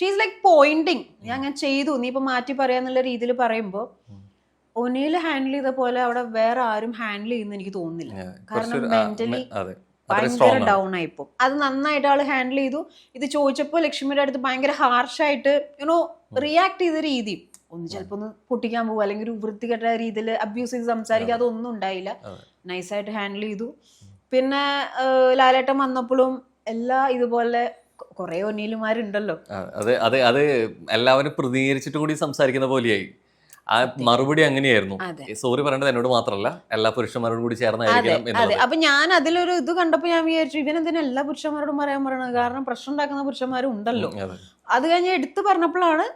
ഷീസ് ലൈക്ക് പോയിന്റിങ്, ഞാൻ അങ്ങനെ ചെയ്തു, നീ ഇപ്പൊ മാറ്റി പറയാന്നുള്ള രീതിയിൽ പറയുമ്പോ ഒനീല് ഹാൻഡിൽ ചെയ്ത പോലെ അവിടെ വേറെ ആരും ഹാൻഡിൽ ചെയ്യുന്ന എനിക്ക് തോന്നുന്നില്ല. കാരണം മെന്റലി ഭയങ്കര ഡൗൺ ആയിപ്പോ. അത് നന്നായിട്ട് ആള് ഹാൻഡിൽ ചെയ്തു. ഇത് ചോദിച്ചപ്പോ ലക്ഷ്മിയുടെ അടുത്ത് ഭയങ്കര ഹാർഷായിട്ട് റിയാക്ട് ചെയ്ത രീതി, ഒന്ന് ചിലപ്പോ ഒന്ന് പൊട്ടിക്കാൻ പോകും, അല്ലെങ്കിൽ ഒരു വൃത്തികെട്ട രീതിയിൽ അബ്യൂസ് ചെയ്ത് സംസാരിക്കുക, അതൊന്നും ഉണ്ടായില്ല. നൈസായിട്ട് ഹാൻഡിൽ ചെയ്തു. പിന്നെ ലാലേട്ടൻ വന്നപ്പോഴും എല്ലാ ഇതുപോലെ കുറെ ഒനീലുമാരുണ്ടല്ലോ, അത് എല്ലാവരും പ്രതികരിച്ചിട്ട് കൂടി സംസാരിക്കുന്ന പോലെയായി. ആ മറുപടി അങ്ങനെയായിരുന്നു. സോറി പറയേണ്ടത് എന്നോട് മാത്രമല്ല, എല്ലാ പുരുഷന്മാരോടും കൂടി ചേർന്നായിരിക്കണം. അതെ. അപ്പൊ ഞാൻ അതിലൊരു ഇത് കണ്ടപ്പോ ഞാൻ വിചാരിച്ചു, ഇവനെന്തിനാ എല്ലാ പുരുഷന്മാരോടും പറയാൻ പറയണത്, കാരണം പ്രശ്നം ഉണ്ടാക്കുന്ന പുരുഷന്മാരും ഉണ്ടല്ലോ. അത് കഴിഞ്ഞ് എടുത്തു പറഞ്ഞപ്പോഴാണ്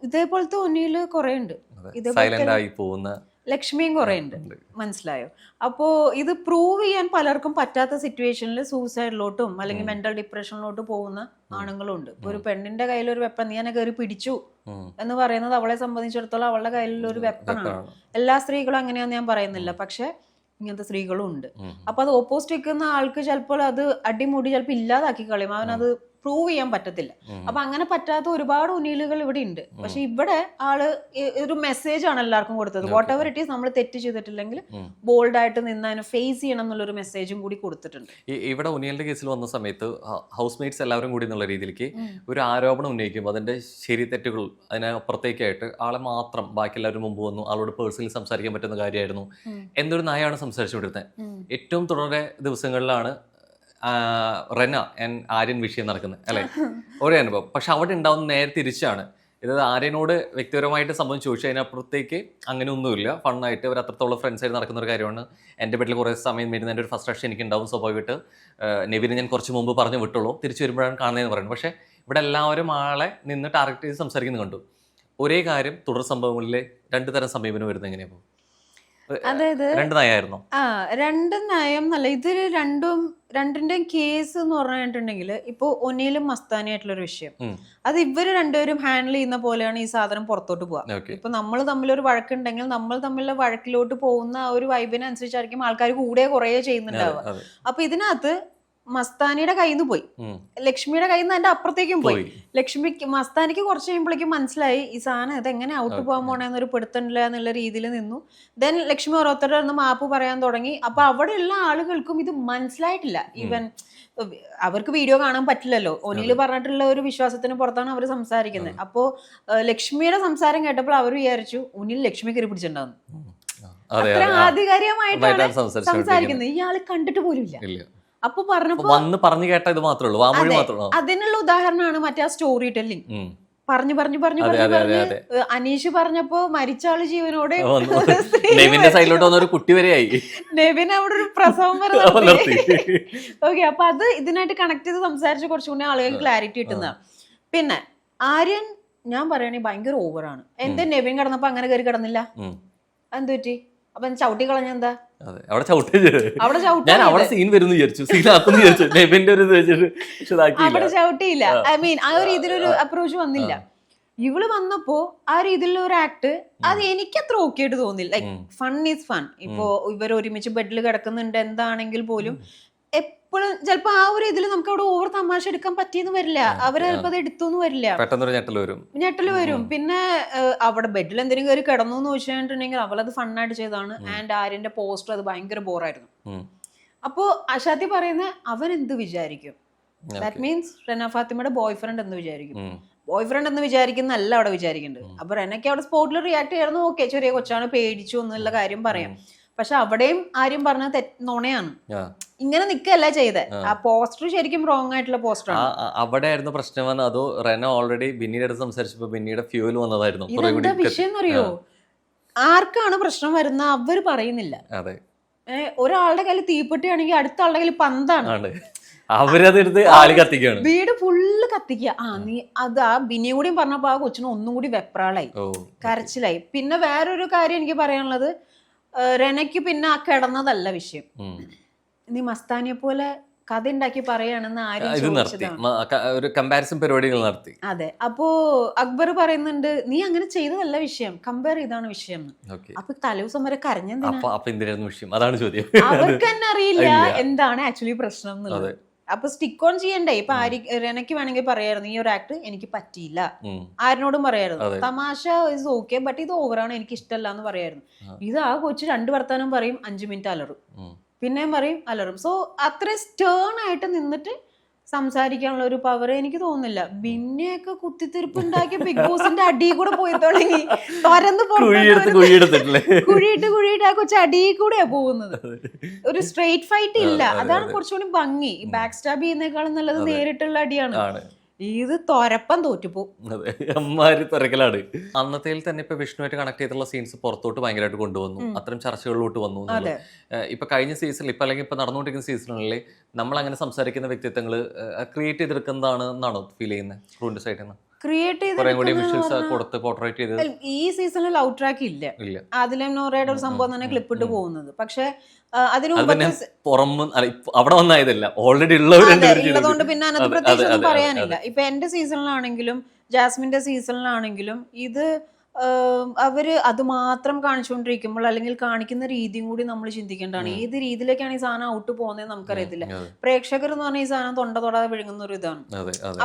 ഇതേപോലത്തെ ഒന്നില് കുറെ ഉണ്ട്, ഇതേപോലെ ലക്ഷ്മിയും കുറെ ഉണ്ട്, മനസ്സിലായോ. അപ്പോ ഇത് പ്രൂവ് ചെയ്യാൻ പലർക്കും പറ്റാത്ത സിറ്റുവേഷനിൽ സൂസൈഡിലോട്ടും അല്ലെങ്കിൽ മെന്റൽ ഡിപ്രഷനിലോട്ട് പോകുന്ന ആണുങ്ങളും ഉണ്ട്. ഒരു പെണ്ണിന്റെ കയ്യിൽ ഒരു വെപ്പൺ, നീ എന്നെ കയറി പിടിച്ചു എന്ന് പറയുന്നത് അവളെ സംബന്ധിച്ചിടത്തോളം അവളുടെ കയ്യിലുള്ള ഒരു വെപ്പണാണ്. എല്ലാ സ്ത്രീകളും അങ്ങനെയാന്ന് ഞാൻ പറയുന്നില്ല, പക്ഷെ ഇങ്ങനത്തെ സ്ത്രീകളും ഉണ്ട്. അപ്പൊ അത് ഓപ്പോസിറ്റ് നിൽക്കുന്ന ആൾക്ക് ചിലപ്പോൾ അത് അടിമുടി ചിലപ്പോൾ ഇല്ലാതാക്കി കളയും, അവനത് പ്രൂവ് ചെയ്യാൻ പറ്റത്തില്ല. അപ്പൊ അങ്ങനെ പറ്റാത്ത ഒരുപാട് ഉന്നീലുകൾ ഇവിടെ ഉണ്ട്. പക്ഷെ ഇവിടെ ആള് ഒരു മെസ്സേജ് ആണ് എല്ലാവർക്കും കൊടുത്തത്. വാട്ട് എവർ ഇറ്റ് ഈസ്, നമ്മൾ തെറ്റ് ചെയ്തിട്ടില്ലെങ്കിൽ ബോൾഡ് ആയിട്ട് നിന്ന് അതിനെ ഫേസ് ചെയ്യണം എന്നുള്ളൊരു മെസ്സേജും കൂടി കൊടുത്തിട്ടുണ്ട്. ഇവിടെ ഉന്നിയലിന്റെ കേസിൽ വന്ന സമയത്ത് ഹൗസ് മേറ്റ്സ് എല്ലാവരും കൂടി എന്നുള്ള രീതിയിലേക്ക് ഒരു ആരോപണം ഉന്നയിക്കുമ്പോൾ അതിന്റെ ശരി തെറ്റുകൾ അതിനപ്പുറത്തേക്കായിട്ട് ആളെ മാത്രം ബാക്കി എല്ലാവരും മുമ്പ് വന്നു, ആളോട് പേഴ്സണലി സംസാരിക്കാൻ പറ്റുന്ന കാര്യമായിരുന്നു എന്തൊരു നയമാണ് സംസാരിച്ചുകൊണ്ടിരുന്നത്. ഏറ്റവും തുടരെ ദിവസങ്ങളിലാണ് റെന ആൻഡ് ആര്യൻ വിഷയം നടക്കുന്നത് അല്ലേ, ഒരേ അനുഭവം. പക്ഷെ അവിടെ ഉണ്ടാവുന്ന നേരെ തിരിച്ചാണ്. ഇത് ആര്യനോട് വ്യക്തിപരമായിട്ട് സംഭവം ചോദിച്ചു, അതിനപ്പുറത്തേക്ക് അങ്ങനെ ഒന്നുമില്ല, ഫണ്ണായിട്ട് അവർ അത്രത്തോളം ഫ്രണ്ട്സായിട്ട് നടക്കുന്ന ഒരു കാര്യമാണ്. എൻ്റെ വീട്ടിൽ കുറേ സമയം വരുന്നതിൻ്റെ ഒരു ഫ്രസ്ട്രേഷൻ എനിക്ക് ഉണ്ടാവും സ്വാഭാവികമായിട്ട്. നെവിനെ ഞാൻ കുറച്ച് മുമ്പ് പറഞ്ഞു വിട്ടുള്ളൂ, തിരിച്ചു വരുമ്പോഴാണ് കാണുന്നതെന്ന് പറയുന്നത്. പക്ഷേ ഇവിടെ എല്ലാവരും ആളെ നിന്ന് ടാർഗറ്റ് ചെയ്ത് സംസാരിക്കുന്നത് കണ്ടു. ഒരേ കാര്യം തുടർ സംഭവങ്ങളിലെ 2 തരം സമീപനം വരുന്നത് എങ്ങനെയാ? അതായത് 2 നയമായിരുന്നോ? രണ്ട് നയം എന്നല്ല, ഇത് രണ്ടിന്റെയും കേസ് എന്ന് പറഞ്ഞിട്ടുണ്ടെങ്കിൽ ഇപ്പൊ ഒന്നിലും മസ്താനിയായിട്ടുള്ളൊരു വിഷയം, അത് ഇവര് രണ്ടുപേരും ഹാൻഡിൽ ചെയ്യുന്ന പോലെയാണ് ഈ സാധനം പുറത്തോട്ട് പോവുക. ഇപ്പൊ നമ്മൾ തമ്മിലൊരു വഴക്കുണ്ടെങ്കിൽ നമ്മൾ തമ്മിലുള്ള വഴക്കിലോട്ട് പോകുന്ന ആ ഒരു വൈബിനനുസരിച്ചായിരിക്കും ആൾക്കാർ കൂടെ കുറെ ചെയ്യുന്നുണ്ടാവുക. അപ്പൊ ഇതിനകത്ത് മസ്താനിയുടെ കയ്യിൽ നിന്ന് പോയി, ലക്ഷ്മിയുടെ കയ്യിൽ നിന്ന് അതിന്റെ അപ്പുറത്തേക്കും പോയി. മസ്താനിക്ക് കുറച്ച് കഴിയുമ്പോഴേക്കും മനസ്സിലായി ഈ സാധനം ഇതെങ്ങനെ ഔട്ട് പോകാൻ പോണെന്നൊരു പെടുത്തണില്ല എന്നുള്ള രീതിയിൽ നിന്നു. ദെൻ ലക്ഷ്മി ഓരോരുത്തരുടെ മാപ്പ് പറയാൻ തുടങ്ങി. അപ്പൊ അവിടെയുള്ള ആളുകൾക്കും ഇത് മനസ്സിലായിട്ടില്ല. ഈവൻ അവർക്ക് വീഡിയോ കാണാൻ പറ്റില്ലല്ലോ, ഒനിയിൽ പറഞ്ഞിട്ടുള്ള ഒരു വിശ്വാസത്തിന് പുറത്താണ് അവർ സംസാരിക്കുന്നത്. അപ്പോ ലക്ഷ്മിയുടെ സംസാരം കേട്ടപ്പോൾ അവർ വിചാരിച്ചു ഒനിയിൽ ലക്ഷ്മി കയറി പിടിച്ചിട്ടുണ്ടാവുന്നു. അത്ര ആധികാരികമായിട്ടാണ് സംസാരിക്കുന്നത്, ഇയാള് കണ്ടിട്ട് പോലും ഇല്ല. അപ്പൊ പറഞ്ഞു കേട്ട ഇത് മാത്രമേ ഉള്ളൂ. അതിനുള്ള ഉദാഹരണമാണ് മറ്റേ ആ സ്റ്റോറി ടെല്ലിങ്. പറഞ്ഞു അനീഷ് പറഞ്ഞപ്പോ മരിച്ച ആള് ജീവനോടെ കുട്ടി വരെയായി, നെവിൻ അവിടെ ഒരു പ്രസവം വരെ ഓക്കെ. അപ്പൊ അത് ഇതിനായിട്ട് കണക്ട് ചെയ്ത് സംസാരിച്ച് കുറച്ചുകൂടി ആളുകൾക്ക് ക്ലാരിറ്റി കിട്ടുന്ന. പിന്നെ ആര്യൻ ഞാൻ പറയണേ ഭയങ്കര ഓവറാണ്. എന്താ നെവിൻ കിടന്നപ്പോ അങ്ങനെ കയറി കിടന്നില്ല, എന്ത് പറ്റി? അപ്പൊ ചവിട്ടി കളഞ്ഞെന്താ? അവിടെ ചവിട്ടിയില്ല. ഐ മീൻ ആ ഒരു രീതിയിലൊരു അപ്രോച്ച് വന്നില്ല. ഇവള് വന്നപ്പോ ആ രീതിയിലുള്ള ഒരു ആക്ട് അത് എനിക്ക് അത്ര ഓക്കെ ആയിട്ട് തോന്നില്ല. Like fun is fun. ഇപ്പൊ ഇവർ ഒരുമിച്ച് ബെഡിൽ കിടക്കുന്നുണ്ട് എന്താണെങ്കിൽ പോലും എപ്പോഴും ചിലപ്പോ ആ ഒരു ഇതിൽ നമുക്ക് അവിടെ ഓവർ തമാശ എടുക്കാൻ പറ്റിയെന്ന് വരില്ല, അവര് ചിലപ്പോ അത് എടുത്തു വരില്ല, ഞെട്ടല് വരും. പിന്നെ അവിടെ ബെഡിൽ എന്തെങ്കിലും കയറി കിടന്നു എന്ന് വെച്ചിട്ടുണ്ടെങ്കിൽ അവളത് ഫണ്ണായിട്ട് ചെയ്താണ്. ആൻഡ് ആര്യന്റെ പോസ്റ്റർ അത് ഭയങ്കര ബോറായിരുന്നു. അപ്പോ അശാത്തി പറയുന്ന അവൻ എന്ത് വിചാരിക്കും, ദാറ്റ് മീൻസ് റെന ഫാത്തിമയുടെ ബോയ് ഫ്രണ്ട് എന്ന് വിചാരിക്കും. ബോയ് ഫ്രണ്ട് എന്ന് വിചാരിക്കുന്നല്ല അവിടെ വിചാരിക്കുന്നുണ്ട്. അപ്പൊ റെനയ്ക്ക് അവിടെ സ്പോട്ടിൽ റിയാക്ട് ചെയ്യായിരുന്നു, ഓക്കെ ചെറിയ കൊച്ചാണ് പേടിച്ചു എന്നുള്ള കാര്യം പറയാം. പക്ഷെ അവിടെയും ആരും പറഞ്ഞത് നുണയാണ്. ആ. ഇങ്ങനെ നിക്കല്ല ചെയ്തേ. ആ പോസ്റ്റർ ശരിക്കും റോങ് ആയിട്ടുള്ള പോസ്റ്റർ ആണ്. അവിടെ ആയിരുന്നു പ്രശ്നം വന്നത്, അതോ റെന ഓൾറെഡി ബിന്നിയുടെ അടുത്ത് സംസാരിച്ചപ്പോ ബിന്നിയുടെ ഫ്യൂൽ വന്നതായിരുന്നു? ഇതെന്താ വിഷയം എന്നറിയോ, ആർക്കാണ് പ്രശ്നം വരുന്ന അവര് പറയുന്നില്ല. അതെ, ഒരാളുടെ കയ്യിൽ തീപ്പെട്ടിയാണെങ്കിൽ അടുത്ത ആളുടെ കയ്യിൽ പന്താണ്. അവരതെടുത്ത് ആളി കത്തിക്കാണ്, വീട് ഫുള്ള് കത്തിക്കുക. നീ അത് ആ ബിന്നിയും കൂടി പറഞ്ഞപ്പോ ആ കൊച്ചിന് ഒന്നും കൂടി വെപ്രാളായി, കരച്ചിലായി. പിന്നെ വേറൊരു കാര്യം എനിക്ക് പറയാനുള്ളത്, റെനയ്ക്ക് പിന്നെ ആ കിടന്നതല്ല വിഷയം. നീ മസ്താനിയെ പോലെ കഥ ഉണ്ടാക്കി പറയാണെന്ന് ആരും ഒരു കമ്പാരിസൺ പരിപാടികൾ നടത്തി. അതെ, അപ്പോ അക്ബർ പറയുന്നുണ്ട് നീ അങ്ങനെ ചെയ്തതല്ല വിഷയം, കമ്പയർ ചെയ്താണ് വിഷയം. അപ്പൊ തലേദിവസം വരെ കരഞ്ഞെന്തിനായിരുന്നു വിഷയം? അതാണ് ചോദ്യം. അവർക്ക് തന്നെ അറിയില്ല എന്താണ് ആക്ച്വലി പ്രശ്നം എന്നുള്ളത്. അപ്പൊ സ്റ്റിക്ക് ഓൺ ചെയ്യണ്ടേ? ഇപ്പൊ റെനയ്ക്ക് വേണമെങ്കിൽ പറയായിരുന്നു ഈ ഒരു ആക്ട് എനിക്ക് പറ്റിയില്ല, ആരിനോടും പറയായിരുന്നു. തമാശ ഇസ് ഓക്കെ, ബട്ട് ഇത് ഓവറാണ്, എനിക്ക് ഇഷ്ടമല്ല എന്ന് പറയായിരുന്നു. ഇത് ആ കൊച്ചു 2 വർത്താനം പറയും, 5 മിനിറ്റ് അലറും, പിന്നെയും പറയും അലറും. സോ അത്ര സ്റ്റേൺ ആയിട്ട് നിന്നിട്ട് സംസാരിക്കാനുള്ള ഒരു പവർ എനിക്ക് തോന്നുന്നില്ല. ബിന്നെയൊക്കെ കുത്തിത്തിരിപ്പുണ്ടാക്കിയ ബിഗ് ബോസിന്റെ അടിയിൽ കൂടെ പോയി തുടങ്ങി, തുരന്ന് കുഴിയിട്ട് ആ കൊച്ചു അടിയിൽ കൂടെയാ പോകുന്നത്. ഒരു സ്ട്രെയിറ്റ് ഫൈറ്റ് ഇല്ല, അതാണ് കുറച്ചുകൂടി ഭംഗി. ഈ ബാക്ക് സ്റ്റാബ് ചെയ്യുന്നേക്കാളും നല്ലത് നേരിട്ടുള്ള അടിയാണ്. ഇത് തൊരപ്പം തോറ്റുപോ. അമ്മാര് തുറക്കലാണ്. അന്നത്തേൽ തന്നെ ഇപ്പൊ വിഷ്ണുവായിട്ട് കണക്ട് ചെയ്തിട്ടുള്ള സീൻസ് പുറത്തോട്ട് ഭയങ്കരമായിട്ട് കൊണ്ടുവന്നു, അത്തരം ചർച്ചകളിലോട്ട് വന്നു. ഇപ്പൊ കഴിഞ്ഞ സീസണിൽ ഇപ്പൊ അല്ലെങ്കിൽ ഇപ്പൊ നടന്നുകൊണ്ടിരിക്കുന്ന സീസണുകളിൽ നമ്മൾ അങ്ങനെ സംസാരിക്കുന്ന വ്യക്തിത്വങ്ങൾ ക്രിയേറ്റ് ചെയ്തെടുക്കുന്നതാണ് എന്നാണോ ഫീൽ ചെയ്യുന്നത് ക്രൂവിന്റെ സൈഡിൽ നിന്ന്? ഈ സീസണിൽ ലവ് ട്രാക്ക് ഇല്ല, അതിലും നോറയുടെ ഒരു സംഭവം തന്നെ ക്ലിപ്പിട്ട് പോകുന്നത്. പക്ഷെ ഉള്ളതുകൊണ്ട് പിന്നെ അതിനകത്ത് പ്രത്യേകിച്ച് ഒന്നും പറയാനില്ല. ഇപ്പൊ എന്റെ സീസണിലാണെങ്കിലും ജാസ്മിന്റെ സീസണിലാണെങ്കിലും ഇത് അവര് അത് മാത്രം കാണിച്ചുകൊണ്ടിരിക്കുമ്പോൾ അല്ലെങ്കിൽ കാണിക്കുന്ന രീതിയും കൂടി നമ്മൾ ചിന്തിക്കേണ്ടതാണ്. ഏത് രീതിയിലേക്കാണ് ഈ സാധനം ഔട്ട് പോകുന്നത് നമുക്കറിയത്തില്ല. പ്രേക്ഷകർ എന്ന് പറഞ്ഞാൽ ഈ സാധനം തൊടാതെ വിഴുങ്ങുന്ന ഒരു ഇതാണ്.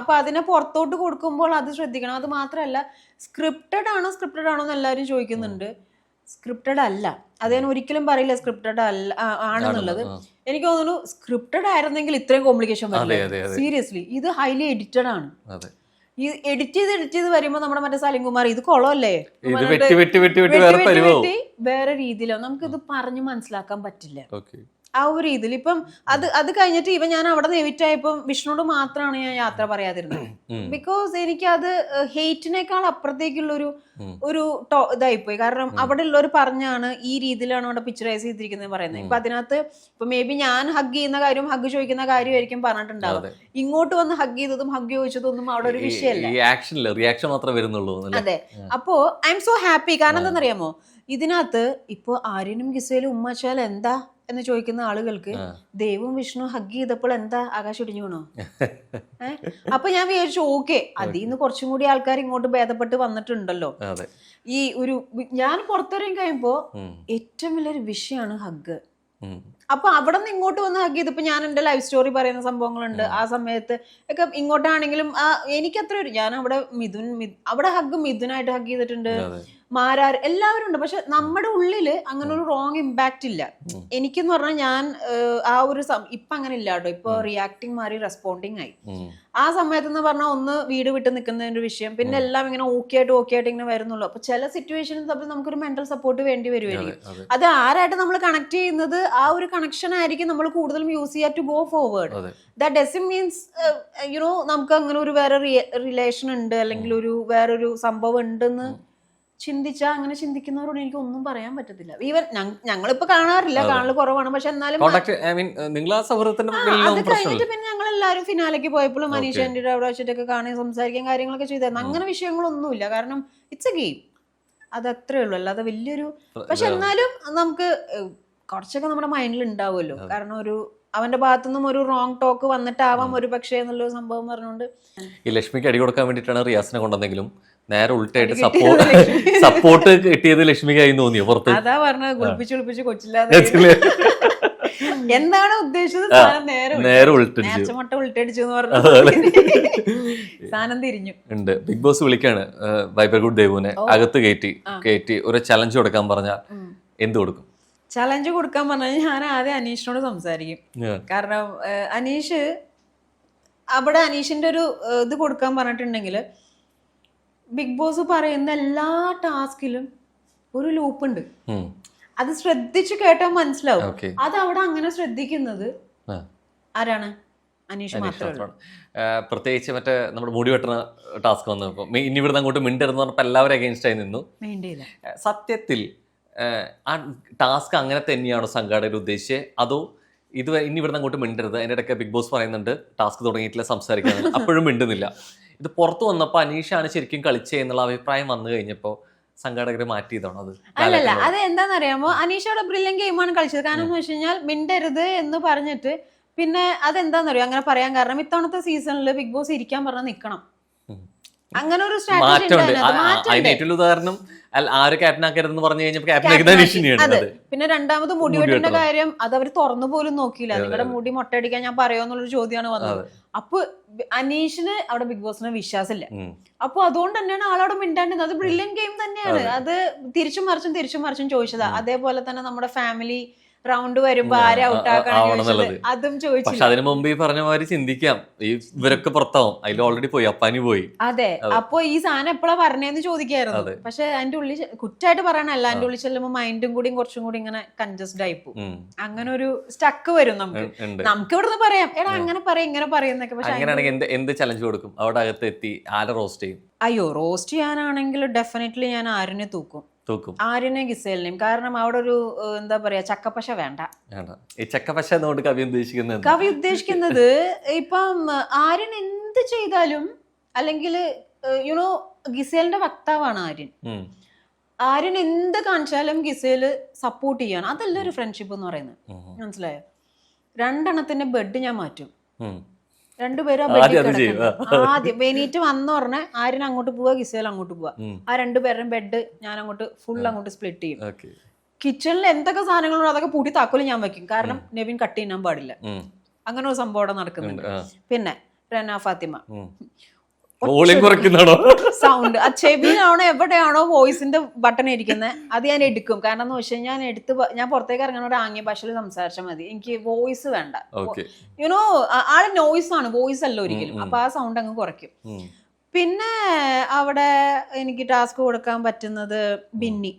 അപ്പൊ അതിനെ പുറത്തോട്ട് കൊടുക്കുമ്പോൾ അത് ശ്രദ്ധിക്കണം. അത് മാത്രമല്ല, സ്ക്രിപ്റ്റഡ് ആണോ എന്ന് എല്ലാവരും ചോദിക്കുന്നുണ്ട്. സ്ക്രിപ്റ്റഡ് അല്ല, അത് ഞാൻ ഒരിക്കലും പറയില്ല സ്ക്രിപ്റ്റഡ് അല്ല ആണെന്നുള്ളത്. എനിക്ക് തോന്നുന്നു സ്ക്രിപ്റ്റഡ് ആയിരുന്നെങ്കിൽ ഇത്രയും കോംപ്ലിക്കേഷൻ വരില്ല. സീരിയസ്ലി ഇത് ഹൈലി എഡിറ്റഡ് ആണ്. ഈ എഡിറ്റ് ചെയ്ത് വരുമ്പോ നമ്മുടെ മറ്റേ സലിംകുമാർ ഇത് കൊളമല്ലേ, വേറെ രീതിയിലോ നമുക്കിത് പറഞ്ഞ് മനസ്സിലാക്കാൻ പറ്റില്ല. ആ ഒരു രീതിയിൽ ഇപ്പം അത് കഴിഞ്ഞിട്ട് ഇവൻ ഞാൻ അവിടെ നിന്ന് എവിറ്റ് ആയപ്പം വിഷ്ണുനോട് മാത്രമാണ് ഞാൻ യാത്ര പറയാതിരുന്നത്. ബിക്കോസ് എനിക്കത് ഹെയ്റ്റിനേക്കാൾ അപ്പുറത്തേക്കുള്ളൊരു ഇതായിപ്പോയി. കാരണം അവിടെ ഉള്ളവർ പറഞ്ഞാണ് ഈ രീതിയിലാണ് അവിടെ പിക്ചറൈസ് ചെയ്തിരിക്കുന്നത് പറയുന്നത്. ഇപ്പൊ അതിനകത്ത് ഇപ്പൊ മേ ബി ഞാൻ ഹഗ് ചെയ്യുന്ന കാര്യം ഹഗ് ചോദിക്കുന്ന കാര്യമായിരിക്കും പറഞ്ഞിട്ടുണ്ടാവും. ഇങ്ങോട്ട് വന്ന് ഹഗ് ചെയ്തതും ഹഗ് ചോദിച്ചതൊന്നും അവിടെ ഒരു വിഷയമല്ല. അതെ, അപ്പോ ഐ എം സോ ഹാപ്പി. കാരണം എന്താണെന്നറിയാമോ, ഇതിനകത്ത് ഇപ്പൊ ആര്യനും ഗിസയിലും ഉമ്മച്ചാൽ എന്താ എന്ന് ചോദിക്കുന്ന ആളുകൾക്ക് ദേവും വിഷ്ണു ഹഗ് ചെയ്തപ്പോൾ എന്താ ആകാശം ഇടിഞ്ഞു വീണോ? അപ്പൊ ഞാൻ വിചാരിച്ചു ഓക്കെ, അതിൽ നിന്ന് കുറച്ചും കൂടി ആൾക്കാർ ഇങ്ങോട്ട് ഭേദപ്പെട്ട് വന്നിട്ടുണ്ടല്ലോ. ഈ ഒരു ഞാൻ പുറത്തിറങ്ങി കഴിയുമ്പോ ഏറ്റവും വലിയൊരു വിഷയമാണ് ഹഗ്. അപ്പൊ അവിടെ നിന്ന് ഇങ്ങോട്ട് വന്ന് ഹഗ് ചെയ്തപ്പോ ഞാൻ എന്റെ ലൈഫ് സ്റ്റോറി പറയുന്ന സംഭവങ്ങളുണ്ട്. ആ സമയത്ത് ഒക്കെ ഇങ്ങോട്ടാണെങ്കിലും എനിക്കത്ര ഒരു ഞാൻ അവിടെ അവിടെ ഹഗ് മിഥുനായിട്ട് ഹഗ് ചെയ്തിട്ടുണ്ട്, മാരാർ എല്ലാവരും ഉണ്ട്. പക്ഷെ നമ്മുടെ ഉള്ളില് അങ്ങനെ ഒരു റോങ് ഇമ്പാക്ട് ഇല്ല. എനിക്കെന്ന് പറഞ്ഞാൽ ഞാൻ ആ ഒരു ഇപ്പൊ അങ്ങനെ ഇല്ല കേട്ടോ. ഇപ്പൊ റിയാക്ടിങ് മാറി റെസ്പോണ്ടിങ് ആയി. ആ സമയത്ത് എന്ന് പറഞ്ഞാൽ ഒന്ന് വീട് വിട്ട് നിൽക്കുന്നതിന്റെ ഒരു വിഷയം, പിന്നെ എല്ലാം ഇങ്ങനെ ഓക്കെ ആയിട്ട് ഇങ്ങനെ വരുന്നുള്ളൂ. അപ്പൊ ചില സിറ്റുവേഷൻസ് അപ്പോൾ നമുക്കൊരു മെന്റൽ സപ്പോർട്ട് വേണ്ടി വരുമായിരിക്കും. അത് ആരായിട്ട് നമ്മൾ കണക്ട് ചെയ്യുന്നത് ആ ഒരു കണക്ഷൻ ആയിരിക്കും നമ്മൾ കൂടുതലും യൂസ് ചെയ്യുക to go forward. That doesn't means you know നമുക്ക് അങ്ങനെ ഒരു വേറെ റിലേഷൻ ഉണ്ട് അല്ലെങ്കിൽ ഒരു വേറൊരു സംഭവം ഉണ്ടെന്ന് ചിന്തിച്ചാൽ അങ്ങനെ ചിന്തിക്കുന്നവരോട് എനിക്ക് ഒന്നും പറയാൻ പറ്റത്തില്ല. ഈവൻ ഞങ്ങളിപ്പോ കാണാറില്ല, കാണല് കുറവാണ്. പക്ഷെ എന്നാലും അത് കഴിഞ്ഞിട്ട് പിന്നെ ഞങ്ങൾ എല്ലാവരും ഫിനാലേക്ക് പോയപ്പോഴും മനീഷ ആന്റിയുടെ അവിടെ വെച്ചിട്ടൊക്കെ കാണാൻ സംസാരിക്കാൻ കാര്യങ്ങളൊക്കെ ചെയ്തായിരുന്നു. അങ്ങനെ വിഷയങ്ങളൊന്നുമില്ല. കാരണം ഇറ്റ്സ് എ ഗെയിം, അത് അത്രേ ഉള്ളൂ. അല്ലാതെ വലിയൊരു പക്ഷെ എന്നാലും നമുക്ക് കുറച്ചൊക്കെ നമ്മുടെ മൈൻഡിൽ ഉണ്ടാവുമല്ലോ. കാരണം ഒരു അവന്റെ ഭാഗത്തുനിന്നും ഒരു റോങ് ടോക്ക് വന്നിട്ടാവാം ഒരു പക്ഷേ എന്നുള്ള സംഭവം പറഞ്ഞുകൊണ്ട് ഈ ലക്ഷ്മിക്ക് അടി കൊടുക്കാൻ വേണ്ടിയിട്ടാണ് റിയാസിനെ കൊണ്ടുവന്നെങ്കിലും നേരെ ഉൾട്ടായിട്ട് സപ്പോർട്ട് കിട്ടിയത് ലക്ഷ്മിക്കായി തോന്നിയോ പുറത്ത്? അതാ പറഞ്ഞത്, കുളിപ്പിച്ച് കൊച്ചില്ലാതെ എന്താണ് ഉദ്ദേശിച്ചത്? നേരെ ഉൾട്ടടിച്ചു, മുട്ട ഉൾട്ടടിച്ചു എന്ന് പറഞ്ഞു സാധനം തിരിഞ്ഞു. ഉണ്ട് ബിഗ് ബോസ് വിളിക്കാണ് വൈബർഗുഡ് ദേവുവിനെ അകത്ത് കയറ്റി ഒരു ചലഞ്ച് കൊടുക്കാൻ പറഞ്ഞാൽ എന്ത് കൊടുക്കും? ചലഞ്ച് കൊടുക്കാൻ പറഞ്ഞാൽ ഞാൻ ആദ്യം അനീഷിനോട് സംസാരിക്കും. കാരണം അനീഷിന്റെ ഒരു ഇത് കൊടുക്കാൻ പറഞ്ഞിട്ടുണ്ടെങ്കിൽ ബിഗ് ബോസ് പറയുന്ന എല്ലാ ടാസ്കിലും ഒരു ലൂപ്പ് ഉണ്ട്. അത് ശ്രദ്ധിച്ചു കേട്ടാൽ മനസ്സിലാവും. ഓക്കെ. അത് അവിടെ അങ്ങനെ ശ്രദ്ധിക്കുന്നത് ആ. ആരാണ്? അനീഷ് മാത്രമേ ഉള്ളൂ. പ്രത്യേകിച്ച് മറ്റേ നമ്മുടെ മുടി വെട്ടുന്ന ടാസ്ക് വന്നപ്പോൾ ഇനി ഇവിടുന്ന് അങ്ങോട്ട് മിണ്ടരുന്ന് പറഞ്ഞപ്പോൾ എല്ലാവരും അഗെയിൻസ്റ്റ് ആയി നിന്നു. വേണ്ടിയില്ല. സത്യത്തിൽ ആ ടാസ്ക് അങ്ങനെ തന്നെയാണോ സംഘാടകർ ഉദ്ദേശിച്ചത്, അതോ ഇത് ഇനി ഇവിടുന്ന് അങ്ങോട്ട് മിണ്ടരുത്, അതിൻ്റെ ഇടയ്ക്ക് ബിഗ് ബോസ് പറയുന്നുണ്ട് ടാസ്ക് തുടങ്ങിയിട്ടില്ല സംസാരിക്കാൻ, അപ്പോഴും മിണ്ടുന്നില്ല. ഇത് പുറത്ത് വന്നപ്പോൾ അനീഷാണ് ശരിക്കും കളിച്ചേ എന്നുള്ള അഭിപ്രായം വന്നു കഴിഞ്ഞപ്പോൾ സംഘാടകർ മാറ്റിയതാണോ അത്? അല്ലല്ല, അത് എന്താണെന്നറിയാമോ, അനീഷയുടെ ബ്രില്യൻ ഗെയിമാണ് കളിച്ചത്. കാരണം എന്ന് വെച്ച് കഴിഞ്ഞാൽ മിണ്ടരുത് എന്ന് പറഞ്ഞിട്ട് പിന്നെ അതെന്താണെന്നറിയോ അങ്ങനെ പറയാൻ കാരണം, ഇത്തവണത്തെ സീസണിൽ ബിഗ് ബോസ് ഇരിക്കാൻ പറഞ്ഞാൽ നിൽക്കണം. അങ്ങനെ ഒരു അതിന് ഏറ്റവും ഉദാഹരണം ആര് ക്യാപ്റ്റനാക്കരുതെന്ന് പറഞ്ഞു കഴിഞ്ഞപ്പോൾ പിന്നെ രണ്ടാമത് മുടിവെട്ടിന്റെ കാര്യം അത് അവർ തുറന്നു പോലും നോക്കിയില്ല. നിങ്ങളുടെ മുടി മൊട്ടയടിക്കാൻ ഞാൻ പറയോ എന്നുള്ളൊരു ചോദ്യമാണ് വന്നത്. അപ്പൊ അനീഷിന് അവിടെ ബിഗ് ബോസിന് വിശ്വാസമില്ല. അപ്പൊ അതുകൊണ്ട് തന്നെയാണ് ആളവിടെ മിണ്ടാണ്ടിരുന്നത്. അത് ബ്രില്യൻ ഗെയിം തന്നെയാണ്. അത് തിരിച്ചും മറിച്ചും ചോദിച്ചതാ. അതേപോലെ തന്നെ നമ്മുടെ ഫാമിലി റൗണ്ട് വരുമ്പോ ആരെ ഔട്ടാക്കണം അതും ചോദിച്ചു. പക്ഷെ അതിന് മുമ്പ് ഈ പറഞ്ഞ മാതിരി ചിന്തിക്കാം, ഇവരൊക്കെ പുറത്താവും, അതിൽ ഓൾറെഡി പോയി, അപ്പാനി പോയി. അതെ, അപ്പൊ ഈ സാധനം എപ്പോഴാ പറഞ്ഞേന്ന് ചോദിക്കായിരുന്നു. പക്ഷെ അതിന്റെ ഉള്ളിൽ കുറ്റായിട്ട് പറയണല്ല, അതിന്റെ ഉള്ളിൽ ചെല്ലുമ്പോ മൈൻഡും കൂടി കുറച്ചും കൂടി ഇങ്ങനെ കൺജസ്റ്റ് ആയി പോകും. അങ്ങനെ ഒരു സ്റ്റക്ക് വരും നമുക്ക് ഇവിടുന്ന് പറയാം, എടാ അങ്ങനെ പറയാം ഇങ്ങനെ പറയുന്നൊക്കെ. പക്ഷെ അങ്ങനെയാണെങ്കിൽ എന്ത് ചലഞ്ച് കൊടുക്കും? അവിടെ അകത്ത് എത്തി ആരെ റോസ്റ്റ് ചെയ്യും? അയ്യോ, റോസ്റ്റ് ചെയ്യാനാണെങ്കിൽ ഡെഫിനറ്റ്ലി ഞാൻ ആര്യനെ തൂക്കും. ആര്യനെ ഗിസേലിനെയും. കാരണം അവിടെ ഒരു എന്താ പറയാ ചക്കപ്പശ വേണ്ട. ഈ ചക്കപ്പശ എന്നോട് കവി ഉദ്ദേശിക്കുന്നത് ഇപ്പം ആര്യൻ എന്ത് ചെയ്താലും, അല്ലെങ്കിൽ യുനോ ഗിസേലിന്റെ വക്താവാണ് ആര്യൻ. ആര്യൻ എന്ത് കാണിച്ചാലും ഗിസേല് സപ്പോർട്ട് ചെയ്യാണ്. അതല്ല ഒരു ഫ്രണ്ട്ഷിപ്പ് എന്ന് പറയുന്നത്. മനസ്സിലായോ? രണ്ടെണ്ണത്തിന്റെ ബെഡ് ഞാൻ മാറ്റും. രണ്ടുപേരും ആദ്യം ബെനീറ്റ് വന്നു പറഞ്ഞ ആര്യൻ അങ്ങോട്ട് പോവാ, ഗിസേൽ അങ്ങോട്ട് പോവാ. ആ രണ്ടുപേരുടെയും ബെഡ് ഞാൻ അങ്ങോട്ട് ഫുൾ അങ്ങോട്ട് സ്പ്ലിറ്റ് ചെയ്യും. കിച്ചണിൽ എന്തൊക്കെ സാധനങ്ങളുണ്ടോ അതൊക്കെ പൂട്ടി താക്കോല് ഞാൻ വെക്കും. കാരണം നെവിൻ കട്ട് ചെയ്യാൻ പാടില്ല. അങ്ങനെ ഒരു സംഭവം അവിടെ നടക്കുന്നുണ്ട്. പിന്നെ റെന ഫാത്തിമ സൗണ്ട് ആ ചെവിയിലാണോ എവിടെയാണോ വോയിസിന്റെ ബട്ടൺ ഇരിക്കുന്നത് അത് ഞാൻ എടുക്കും. കാരണം എന്ന് വെച്ച് കഴിഞ്ഞാൽ ഞാൻ പുറത്തേക്ക് ഇറങ്ങുന്ന ആംഗ്യ ഭാഷയിൽ സംസാരിച്ചാൽ മതി, എനിക്ക് വോയിസ് വേണ്ട. യുനോ ആള് നോയിസ് ആണ്, വോയിസ് അല്ല ഒരിക്കലും. അപ്പൊ ആ സൗണ്ട് അങ്ങ് കുറയ്ക്കും. പിന്നെ അവിടെ എനിക്ക് ടാസ്ക് കൊടുക്കാൻ പറ്റുന്നത് ബിന്നി.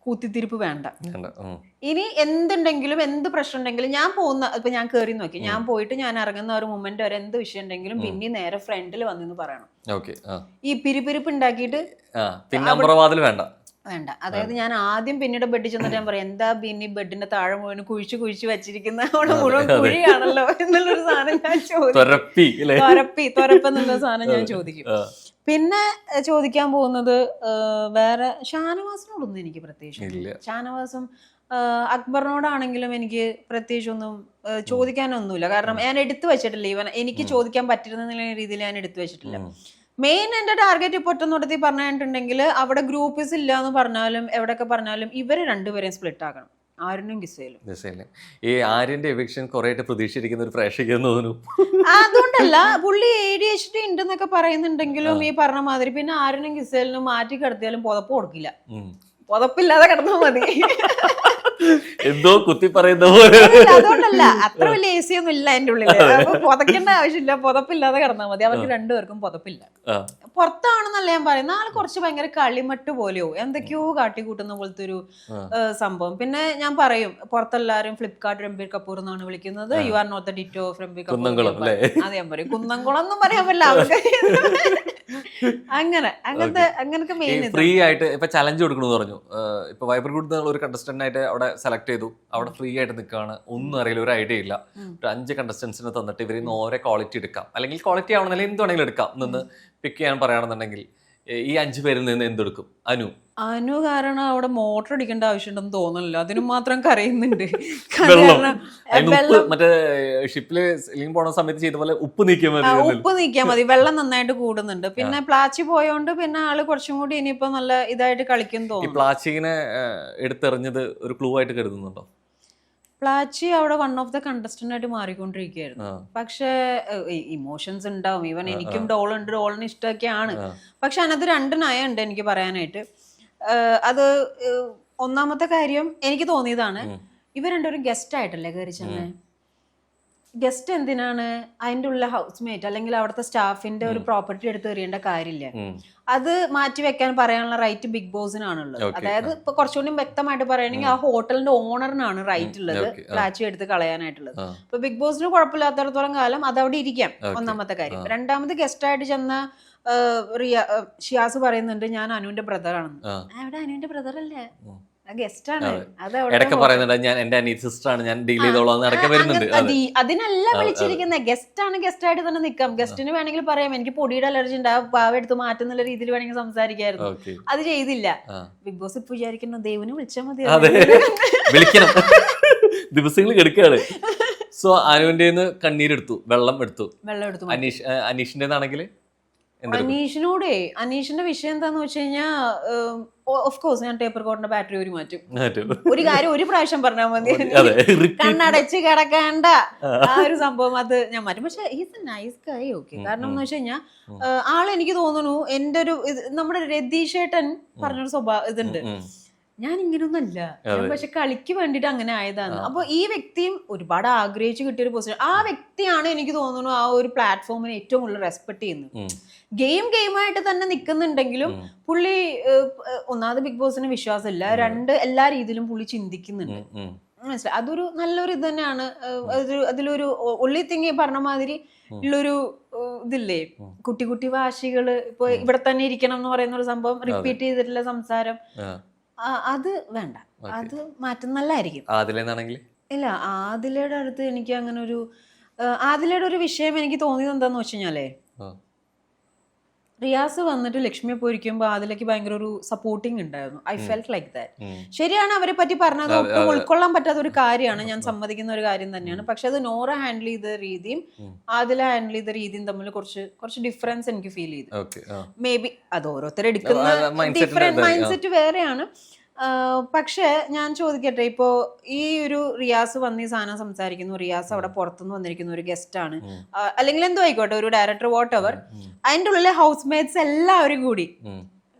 കൂത്തിത്തിരിപ്പ് വേണ്ട. ഇനി എന്തുണ്ടെങ്കിലും എന്ത് പ്രശ്നം ഉണ്ടെങ്കിലും ഞാൻ പോകുന്ന ഇപ്പൊ ഞാൻ കേറി നോക്കി, ഞാൻ പോയിട്ട് ഞാൻ ഇറങ്ങുന്ന ഒരു മൊമെന്റ് വരെ എന്ത് വിഷയം ഉണ്ടെങ്കിലും പിന്നെ നേരെ ഫ്രണ്ടിൽ വന്നെന്ന് പറയണം. ഈ പിരിപിരിപ്പ് ഉണ്ടാക്കിയിട്ട് വേണ്ട. അതായത് ഞാൻ ആദ്യം പിന്നീട് ബെഡ് ചെന്നിട്ട് ഞാൻ പറയാം, എന്താ പിന്നെ ബെഡിന്റെ താഴെ മുഴുവൻ കുഴിച്ച് വെച്ചിരിക്കുന്ന അവിടെ മുഴുവൻ കുഴിയാണല്ലോ എന്നുള്ളൊരു സാധനം ഞാൻ ചോദിക്കും. തൊരപ്പെന്നുള്ള സാധനം ഞാൻ ചോദിക്കും. പിന്നെ ചോദിക്കാൻ പോകുന്നത് വേറെ ഷാനവാസിനോടൊന്നും എനിക്ക് പ്രത്യേകിച്ച്, ഷാനവാസും അക്ബറിനോടാണെങ്കിലും എനിക്ക് പ്രത്യേകിച്ചൊന്നും ചോദിക്കാനൊന്നുമില്ല. കാരണം ഞാൻ എടുത്തു വെച്ചിട്ടില്ല. ഈവൻ എനിക്ക് ചോദിക്കാൻ പറ്റിരുന്ന രീതിയിൽ ഞാൻ എടുത്തു വെച്ചിട്ടില്ല. മെയിൻ എന്റെ ടാർഗറ്റ് ഇപ്പൊ ഒറ്റനോട്ടത്തിൽ പറഞ്ഞിട്ടുണ്ടെങ്കിൽ അവിടെ ഗ്രൂപ്പീസ് ഇല്ല എന്ന് പറഞ്ഞാലും എവിടെയൊക്കെ പറഞ്ഞാലും ഇവര് രണ്ടുപേരെയും സ്പ്ലിറ്റ് ആക്കണം, ആര്യനും ഗിസേലും. ഈ ആര്യന്റെ എവിക്ഷൻ കുറെ പ്രതീക്ഷിച്ചിരിക്കുന്ന ഒരു പ്രേക്ഷകൻ തോന്നുന്നു. അതുകൊണ്ടല്ല, പുള്ളി ADHD ഉണ്ടെന്നൊക്കെ പറയുന്നുണ്ടെങ്കിലും ഈ പറഞ്ഞ മാതിരി പിന്നെ ആര്യനും ഗിസേലിനും മാറ്റി കിടത്തിയാലും പുതപ്പ് കൊടുക്കില്ല. പുതപ്പില്ലാതെ കിടന്നാൽ മതി. എന്തോ കുത്തി പറയുന്ന പോലെ. അതുകൊണ്ടല്ല, അത്ര വലിയ AC ഒന്നും ഇല്ല എന്റെ ഉള്ളില്. അപ്പൊ പുതക്കേണ്ട ആവശ്യമില്ല, പുതപ്പില്ലാതെ കിടന്നാൽ മതി. അവർക്ക് രണ്ടുപേർക്കും പുതപ്പില്ല. പുറത്താണെന്നല്ല ഞാൻ പറയുന്നത്. ആള് കുറച്ച് ഭയങ്കര കളിമട്ട് പോലെയോ എന്തൊക്കെയോ കാട്ടിക്കൂട്ടുന്ന പോലത്തെ ഒരു സംഭവം. പിന്നെ ഞാൻ പറയും, പുറത്തെല്ലാരും ഫ്ലിപ്കാർട്ട് രൺബീർ കപൂർ എന്നാണ് വിളിക്കുന്നത്, you are not the ditto of Ranbir Kapoor. അത് ഞാൻ പറയും, കുന്നംകുളം ഒന്നും പറയാൻ പറ്റില്ല അവർക്ക്. അങ്ങനത്തെ മെയിൻ ഫ്രീ ആയിട്ട് ഇപ്പൊ ചലഞ്ച് കൊടുക്കണമെന്ന് പറഞ്ഞു. ഇപ്പൊ വൈബർ ഗുഡ് ഒരു കണ്ടസ്റ്റന്റ് ആയിട്ട് അവിടെ സെലക്ട് ചെയ്തു. അവിടെ ഫ്രീ ആയിട്ട് നിൽക്കുകയാണ്, ഒന്നും അറിയില്ല, ഒരു ഐഡിയ ഇല്ല. ഒരു 5 കണ്ടസ്റ്റൻസിന് തന്നിട്ട് ഇവരിൽ നിന്ന് ഓരോ ക്വാളിറ്റി എടുക്കാം, അല്ലെങ്കിൽ ക്വാളിറ്റി ആവണമെങ്കിൽ എന്തുവേണമെങ്കിലും എടുക്കാം നിന്ന് പിക്ക് ചെയ്യാൻ പറയുകയാണെന്നുണ്ടെങ്കിൽ ഈ 5 പേരിൽ നിന്ന് എന്തെടുക്കും? അനു കാരണം അവിടെ മോട്ടർ അടിക്കേണ്ട ആവശ്യമുണ്ടെന്ന് തോന്നുന്നില്ല, അതിനും മാത്രം കരയുന്നുണ്ട്. മറ്റേ ഷിപ്പില് പോണ സമയത്ത് ചെയ്ത പോലെ ഉപ്പ് നീക്കിയാൽ മതി, വെള്ളം നന്നായിട്ട് കൂടുന്നുണ്ട്. പിന്നെ പ്ലാച്ചി പോയോണ്ട് പിന്നെ ആള് കുറച്ചും കൂടി ഇനിയിപ്പോ നല്ല ഇതായിട്ട് കളിക്കും തോന്നുന്നു. പ്ലാച്ചിനെ എടുത്തെറിഞ്ഞത് ഒരു ക്ലൂ ആയിട്ട് കരുതുന്നുണ്ടോ? പ്ലാച്ചി അവിടെ വൺ ഓഫ് ദ കണ്ടസ്റ്റന്റ് ആയിട്ട് മാറിക്കൊണ്ടിരിക്കുകയായിരുന്നു. പക്ഷെ ഇമോഷൻസ് ഉണ്ടാവും. ഈവൻ എനിക്കും ഡോളുണ്ട്, ഡോളിന് ഇഷ്ടമൊക്കെയാണ്. പക്ഷെ അതിനകത്ത് 2 നയമുണ്ട് എനിക്ക് പറയാനായിട്ട്. അത് ഒന്നാമത്തെ കാര്യം എനിക്ക് തോന്നിയതാണ്, ഇവർ രണ്ടുപേരും ഗസ്റ്റ് ആയിട്ടല്ലേ കയറി ചെന്നേ. ഗസ്റ്റ് എന്തിനാണ് അതിന്റെ ഉള്ള ഹൗസ് മേറ്റ് അല്ലെങ്കിൽ അവിടുത്തെ സ്റ്റാഫിന്റെ ഒരു പ്രോപ്പർട്ടി എടുത്ത് എറിയേണ്ട കാര്യമില്ല. അത് മാറ്റി വെക്കാൻ പറയാനുള്ള റൈറ്റ് ബിഗ് ബോസിനാണുള്ളത്. അതായത് ഇപ്പൊ കുറച്ചുകൂടി വ്യക്തമായിട്ട് പറയുകയാണെങ്കിൽ ആ ഹോട്ടലിന്റെ ഓണറിനാണ് റൈറ്റ് ഉള്ളത് പ്ലാച്ചി എടുത്ത് കളയാനായിട്ടുള്ളത്. ഇപ്പൊ ബിഗ് ബോസിന് കുഴപ്പമില്ലാത്തടത്തോളം കാലം അത് അവിടെ ഇരിക്കാം, ഒന്നാമത്തെ കാര്യം. രണ്ടാമത് ഗസ്റ്റ് ആയിട്ട് ചെന്ന ഷിയാസ് പറയുന്നുണ്ട് ഞാൻ അനുവിന്റെ ബ്രദർ ആണെന്ന്. അവിടെ അനുവിന്റെ ബ്രദർ അല്ലേ, ഗസ്റ്റ് ആണ്. ഇടയ്ക്ക് പറയുന്നുണ്ട് ഞാൻ എന്റെ അനിയത്തി സിസ്റ്റർ ആണ്, ഞാൻ ഡീൽ ചെയ്തോളാം ഇടയ്ക്ക് വരുന്നുണ്ട്. അതിനല്ല വിളിച്ചിരിക്കുന്നത്. ഗസ്റ്റ് ആണ്, ഗസ്റ്റ് ആയിട്ട് തന്നെ നിൽക്കാം. ഗസ്റ്റിന് വേണമെങ്കിൽ പറയാം എനിക്ക് പൊടിയുടെ അലർജി ഉണ്ട്, ആ പാവ എടുത്ത് മാറ്റുന്ന രീതിയിൽ വേണമെങ്കിൽ സംസാരിക്കായിരുന്നു. അത് ചെയ്തില്ല. ബിഗ് ബോസ് ഇപ്പൊ വിചാരിക്കുന്നു ദൈവന് വിളിച്ചാൽ മതി, വിളിക്കണം. ദിവസങ്ങൾ കെടുക്കുകയാണ്. സോ അനുവിന്റെ കണ്ണീരെടുത്തു, വെള്ളം എടുത്തു. അനീഷിന്റേതാണെങ്കിൽ അനീഷിനോടെ അനീഷിന്റെ വിഷയം എന്താന്ന് വെച്ച് കഴിഞ്ഞാൽ ഓഫ് കോഴ്സ് ഞാൻ ടേപ്പർ കോട്ടിന്റെ ബാറ്ററി ഒരു മാറ്റും. ഒരു കാര്യം ഒരു പ്രാവശ്യം പറഞ്ഞാൽ മതി, കണ്ണടച്ച് കിടക്കേണ്ട ആ ഒരു സംഭവം അത് ഞാൻ മാറ്റും. പക്ഷെ is A nice Guy. Okay, കാരണം എന്ന് വെച്ച് കഴിഞ്ഞാൽ ആളെനിക്ക് തോന്നുന്നു എന്റെ ഒരു നമ്മുടെ രതീഷ് ഏട്ടൻ പറഞ്ഞൊരു സ്വഭാവം ഇതുണ്ട്, ഞാൻ ഇങ്ങനൊന്നല്ല, പക്ഷെ കളിക്ക് വേണ്ടിട്ട് അങ്ങനെ ആയതാണ്. അപ്പൊ ഈ വ്യക്തിയും ഒരുപാട് ആഗ്രഹിച്ചു കിട്ടിയ ഒരു പൊസിഷൻ, ആ വ്യക്തിയാണ് എനിക്ക് തോന്നുന്നു ആ ഒരു പ്ലാറ്റ്ഫോമിനെ ഏറ്റവും കൂടുതൽ റെസ്പെക്ട് ചെയ്യുന്നത്. ഗെയിമായിട്ട് തന്നെ നിൽക്കുന്നുണ്ടെങ്കിലും പുള്ളി ഒന്നാമത് ബിഗ് ബോസിന് വിശ്വാസമില്ല, രണ്ട് എല്ലാ രീതിയിലും പുള്ളി ചിന്തിക്കുന്നുണ്ട്. മനസ്സിലായി, അതൊരു നല്ലൊരു ഇത് തന്നെയാണ്. അതിലൊരു ഒള്ളി തിങ്ങി പറഞ്ഞ മാതിരി ഉള്ളൊരു ഇതില്ലേ, കുട്ടി കുട്ടി വാശികള്, ഇപ്പൊ ഇവിടെ തന്നെ ഇരിക്കണം എന്ന് പറയുന്ന ഒരു സംഭവം, റിപ്പീറ്റ് ചെയ്തിട്ടുള്ള സംസാരം, അത് വേണ്ട, അത് മാറ്റം നല്ലതായിരിക്കും. ഇല്ല, ആദിലയുടെ അടുത്ത് എനിക്ക് അങ്ങനെ ഒരു ആദിലയുടെ ഒരു വിഷയം എനിക്ക് തോന്നിയത് എന്താന്ന് വെച്ച് കഴിഞ്ഞാലേ, റിയാസ് വന്നിട്ട് ലക്ഷ്മിയെ പോയിരിക്കുമ്പോൾ ആദിലേക്ക് ഭയങ്കര ഒരു സപ്പോർട്ടിങ് ഉണ്ടായിരുന്നു. I felt like that. ശരിയാണ്, അവരെ പറ്റി പറഞ്ഞത് ഒട്ടും ഉൾക്കൊള്ളാൻ പറ്റാത്ത ഒരു കാര്യമാണ്, ഞാൻ സമ്മതിക്കുന്ന ഒരു കാര്യം തന്നെയാണ്. പക്ഷെ അത് നോറ ഹാൻഡിൽ ചെയ്ത രീതിയും ആദില ഹാൻഡിൽ ചെയ്ത രീതിയും തമ്മിൽ കുറച്ച് ഡിഫറൻസ് എനിക്ക് ഫീൽ ചെയ്തു. മേ ബി അത് ഓരോരുത്തരെടുക്കുന്ന ഡിഫറെന്റ് മൈൻഡ് സെറ്റ് വേറെയാണ്. പക്ഷെ ഞാൻ ചോദിക്കട്ടെ, ഇപ്പോ ഈ ഒരു റിയാസ് വന്ന് ഈ സാധനം സംസാരിക്കുന്നു, റിയാസ് അവിടെ പുറത്തുനിന്ന് വന്നിരിക്കുന്ന ഒരു ഗസ്റ്റ് ആണ്, അല്ലെങ്കിൽ എന്തോ ആയിക്കോട്ടെ, ഒരു ഡയറക്ടർ വാട്ട് എവർ, അതിന്റെ ഉള്ളിലെ ഹൗസ് മേറ്റ്സ് എല്ലാവരും കൂടി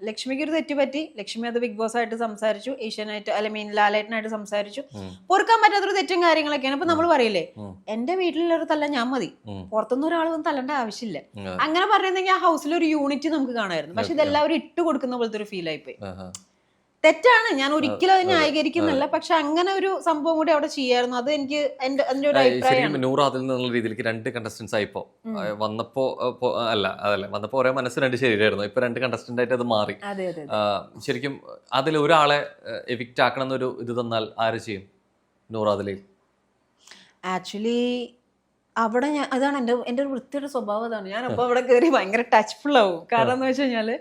ലക്ഷ്മിക്ക് ഒരു തെറ്റ് പറ്റി, ലക്ഷ്മി അത് ബിഗ് ബോസ് ആയിട്ട് സംസാരിച്ചു, ഏഷ്യാനായിട്ട് അല്ലെങ്കിൽ ലാലേട്ടനായിട്ട് സംസാരിച്ചു, പൊറുക്കാൻ പറ്റാത്തൊരു തെറ്റും കാര്യങ്ങളൊക്കെയാണ്. അപ്പൊ നമ്മൾ പറയില്ലേ എന്റെ വീട്ടിലുള്ളൊരു തല്ല ഞാൻ മതി, പുറത്തുനിന്ന് ഒരാൾ വന്ന് തല്ലേണ്ട ആവശ്യമില്ല, അങ്ങനെ പറയുന്നെങ്കിൽ ആ ഹൗസിൽ ഒരു യൂണിറ്റി നമുക്ക് കാണായിരുന്നു. പക്ഷെ ഇതെല്ലാവരും ഇട്ട് കൊടുക്കുന്ന പോലത്തെ ഒരു ഫീൽ ആയിപ്പോയി. തെറ്റാണ്, ഞാൻ ഒരിക്കലും അത് ന്യായീകരിക്കുന്നില്ല, പക്ഷെ അങ്ങനെ ഒരു സംഭവം കൂടി അവിടെ ചെയ്യായിരുന്നു. അത് എനിക്ക് എന്റെ ഒരു അഭിപ്രായമാണ്. നൂറാതിൽ നിന്നുള്ള രീതിയിലേക്ക് രണ്ട് കണ്ടസ്റ്റൻസ് ആയിപ്പോ വന്നപ്പോ വന്നപ്പോ ഒരേ മനസ്സ് രണ്ട് ശരീരമായിരുന്നു, ഇപ്പൊ രണ്ട് കണ്ടസ്റ്റന്റ് ആയിട്ട് അത് മാറി. ശരിക്കും അതിൽ ഒരാളെ എവിക്റ്റ് ആക്കണം എന്നൊരു ഇത് തന്നാൽ ആര് ചെയ്യും? നൂറാതിലേ ആക്ച്വലി അവിടെ ഞാൻ അതാണ് എന്റെ ഒരു വൃത്തിയുടെ സ്വഭാവം അതാണ്. ഞാൻ അപ്പൊ അവിടെ കയറി ഭയങ്കര ടച്ച്ഫുൾ ആവും. കാരണം എന്ന് വെച്ച് കഴിഞ്ഞാല്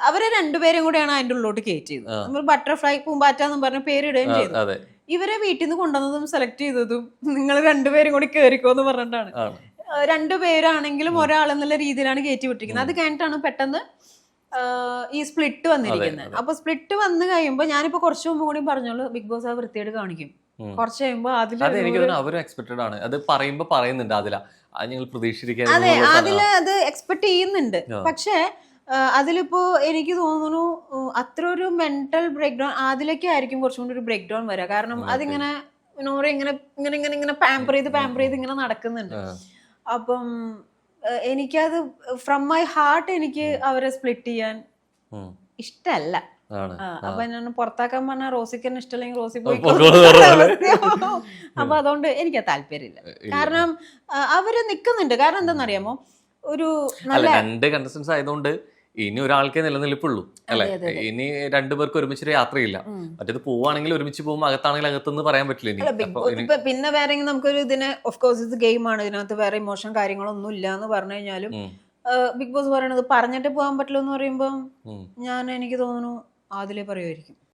അവരെ രണ്ടുപേരും കൂടെയാണ് അതിന്റെ ഉള്ളിലോട്ട് കയറ്റിയത്. നമ്മൾ ബട്ടർഫ്ലൈ പൂമ്പാറ്റ എന്നും പറഞ്ഞ പേരിടുകയും ചെയ്തു. ഇവരെ വീട്ടിൽ നിന്ന് കൊണ്ടുവന്നതും സെലക്ട് ചെയ്തതും നിങ്ങൾ രണ്ടുപേരും കൂടി കയറിക്കോ എന്ന് പറഞ്ഞിട്ടാണ്. രണ്ടുപേരാണെങ്കിലും ഒരാളെന്നുള്ള രീതിയിലാണ് കയറ്റി വിട്ടിരിക്കുന്നത്. അത് കഴിഞ്ഞിട്ടാണ് പെട്ടെന്ന് ഈ സ്പ്ലിറ്റ് വന്നിരിക്കുന്നത്. അപ്പൊ സ്പ്ലിറ്റ് വന്നു കഴിയുമ്പോ ഞാനിപ്പോ കുറച്ചു മുമ്പ് കൂടി പറഞ്ഞോളൂ, ബിഗ് ബോസ് ആ വൃത്തിയായിട്ട് കാണിക്കും. കുറച്ച് കഴിയുമ്പോ അവരും എക്സ്പെക്ടഡ് ആണ്, അത് പറയുമ്പോ പറയുന്നുണ്ട് അതില ഞങ്ങൾ പ്രതീക്ഷിച്ചിരിക്കാൻ. അതെ, അതില് അത് എക്സ്പെക്ട് ചെയ്യുന്നുണ്ട്. പക്ഷേ അതിലിപ്പോ എനിക്ക് തോന്നുന്നു അത്ര ഒരു മെന്റൽ ബ്രേക്ക് ഡൗൺ അതിലേക്ക് ആയിരിക്കും കുറച്ചും കൂടി ഒരു ബ്രേക്ക് ഡൗൺ വരിക. കാരണം അതിങ്ങനെ നോറ ഇങ്ങനെ ഇങ്ങനെ ഇങ്ങനെ ഇങ്ങനെ പാമ്പർ ചെയ്ത് ഇങ്ങനെ നടക്കുന്നുണ്ട്. അപ്പം എനിക്കത് ഫ്രം മൈ ഹാർട്ട് എനിക്ക് അവരെ സ്പ്ലിറ്റ് ചെയ്യാൻ ഇഷ്ടമല്ല. അപ്പൊ ഞാൻ പുറത്താക്കാൻ പറഞ്ഞാൽ റോസിക്ക് തന്നെ ഇഷ്ടമല്ലെങ്കിൽ റോസി പോയി. അപ്പൊ അതുകൊണ്ട് എനിക്ക് താല്പര്യമില്ല. കാരണം അവര് നിക്കുന്നുണ്ട്. കാരണം എന്താണെന്നറിയാമോ, ഒരു നല്ല രണ്ട് കണ്ടസ്റ്റൻസ് ആയതുകൊണ്ട് ഇനി ഒരാൾക്കേ നിലനിൽപ്പുള്ളൂ അല്ലെ. ഇനി രണ്ടുപേർക്ക് ഒരുമിച്ച് യാത്രയില്ല. മറ്റേത് പോവാണെങ്കിൽ ഒരുമിച്ച് പോകുമ്പോൾ അകത്താണെങ്കിൽ അകത്തെന്ന് പറയാൻ പറ്റില്ല. പിന്നെ വേറെ നമുക്കൊരു ഇതിന് ഓഫ് കോഴ്സ് ഇത് ഗെയിമാണ്, ഇതിനകത്ത് വേറെ ഇമോഷൻ കാര്യങ്ങളൊന്നും ഇല്ല എന്ന് പറഞ്ഞു കഴിഞ്ഞാലും ബിഗ് ബോസ് പറയണത് പറഞ്ഞിട്ട് പോകാൻ പറ്റില്ല എന്ന് പറയുമ്പോൾ എനിക്ക് തോന്നുന്നു അതിലേ പറയുമായിരിക്കും.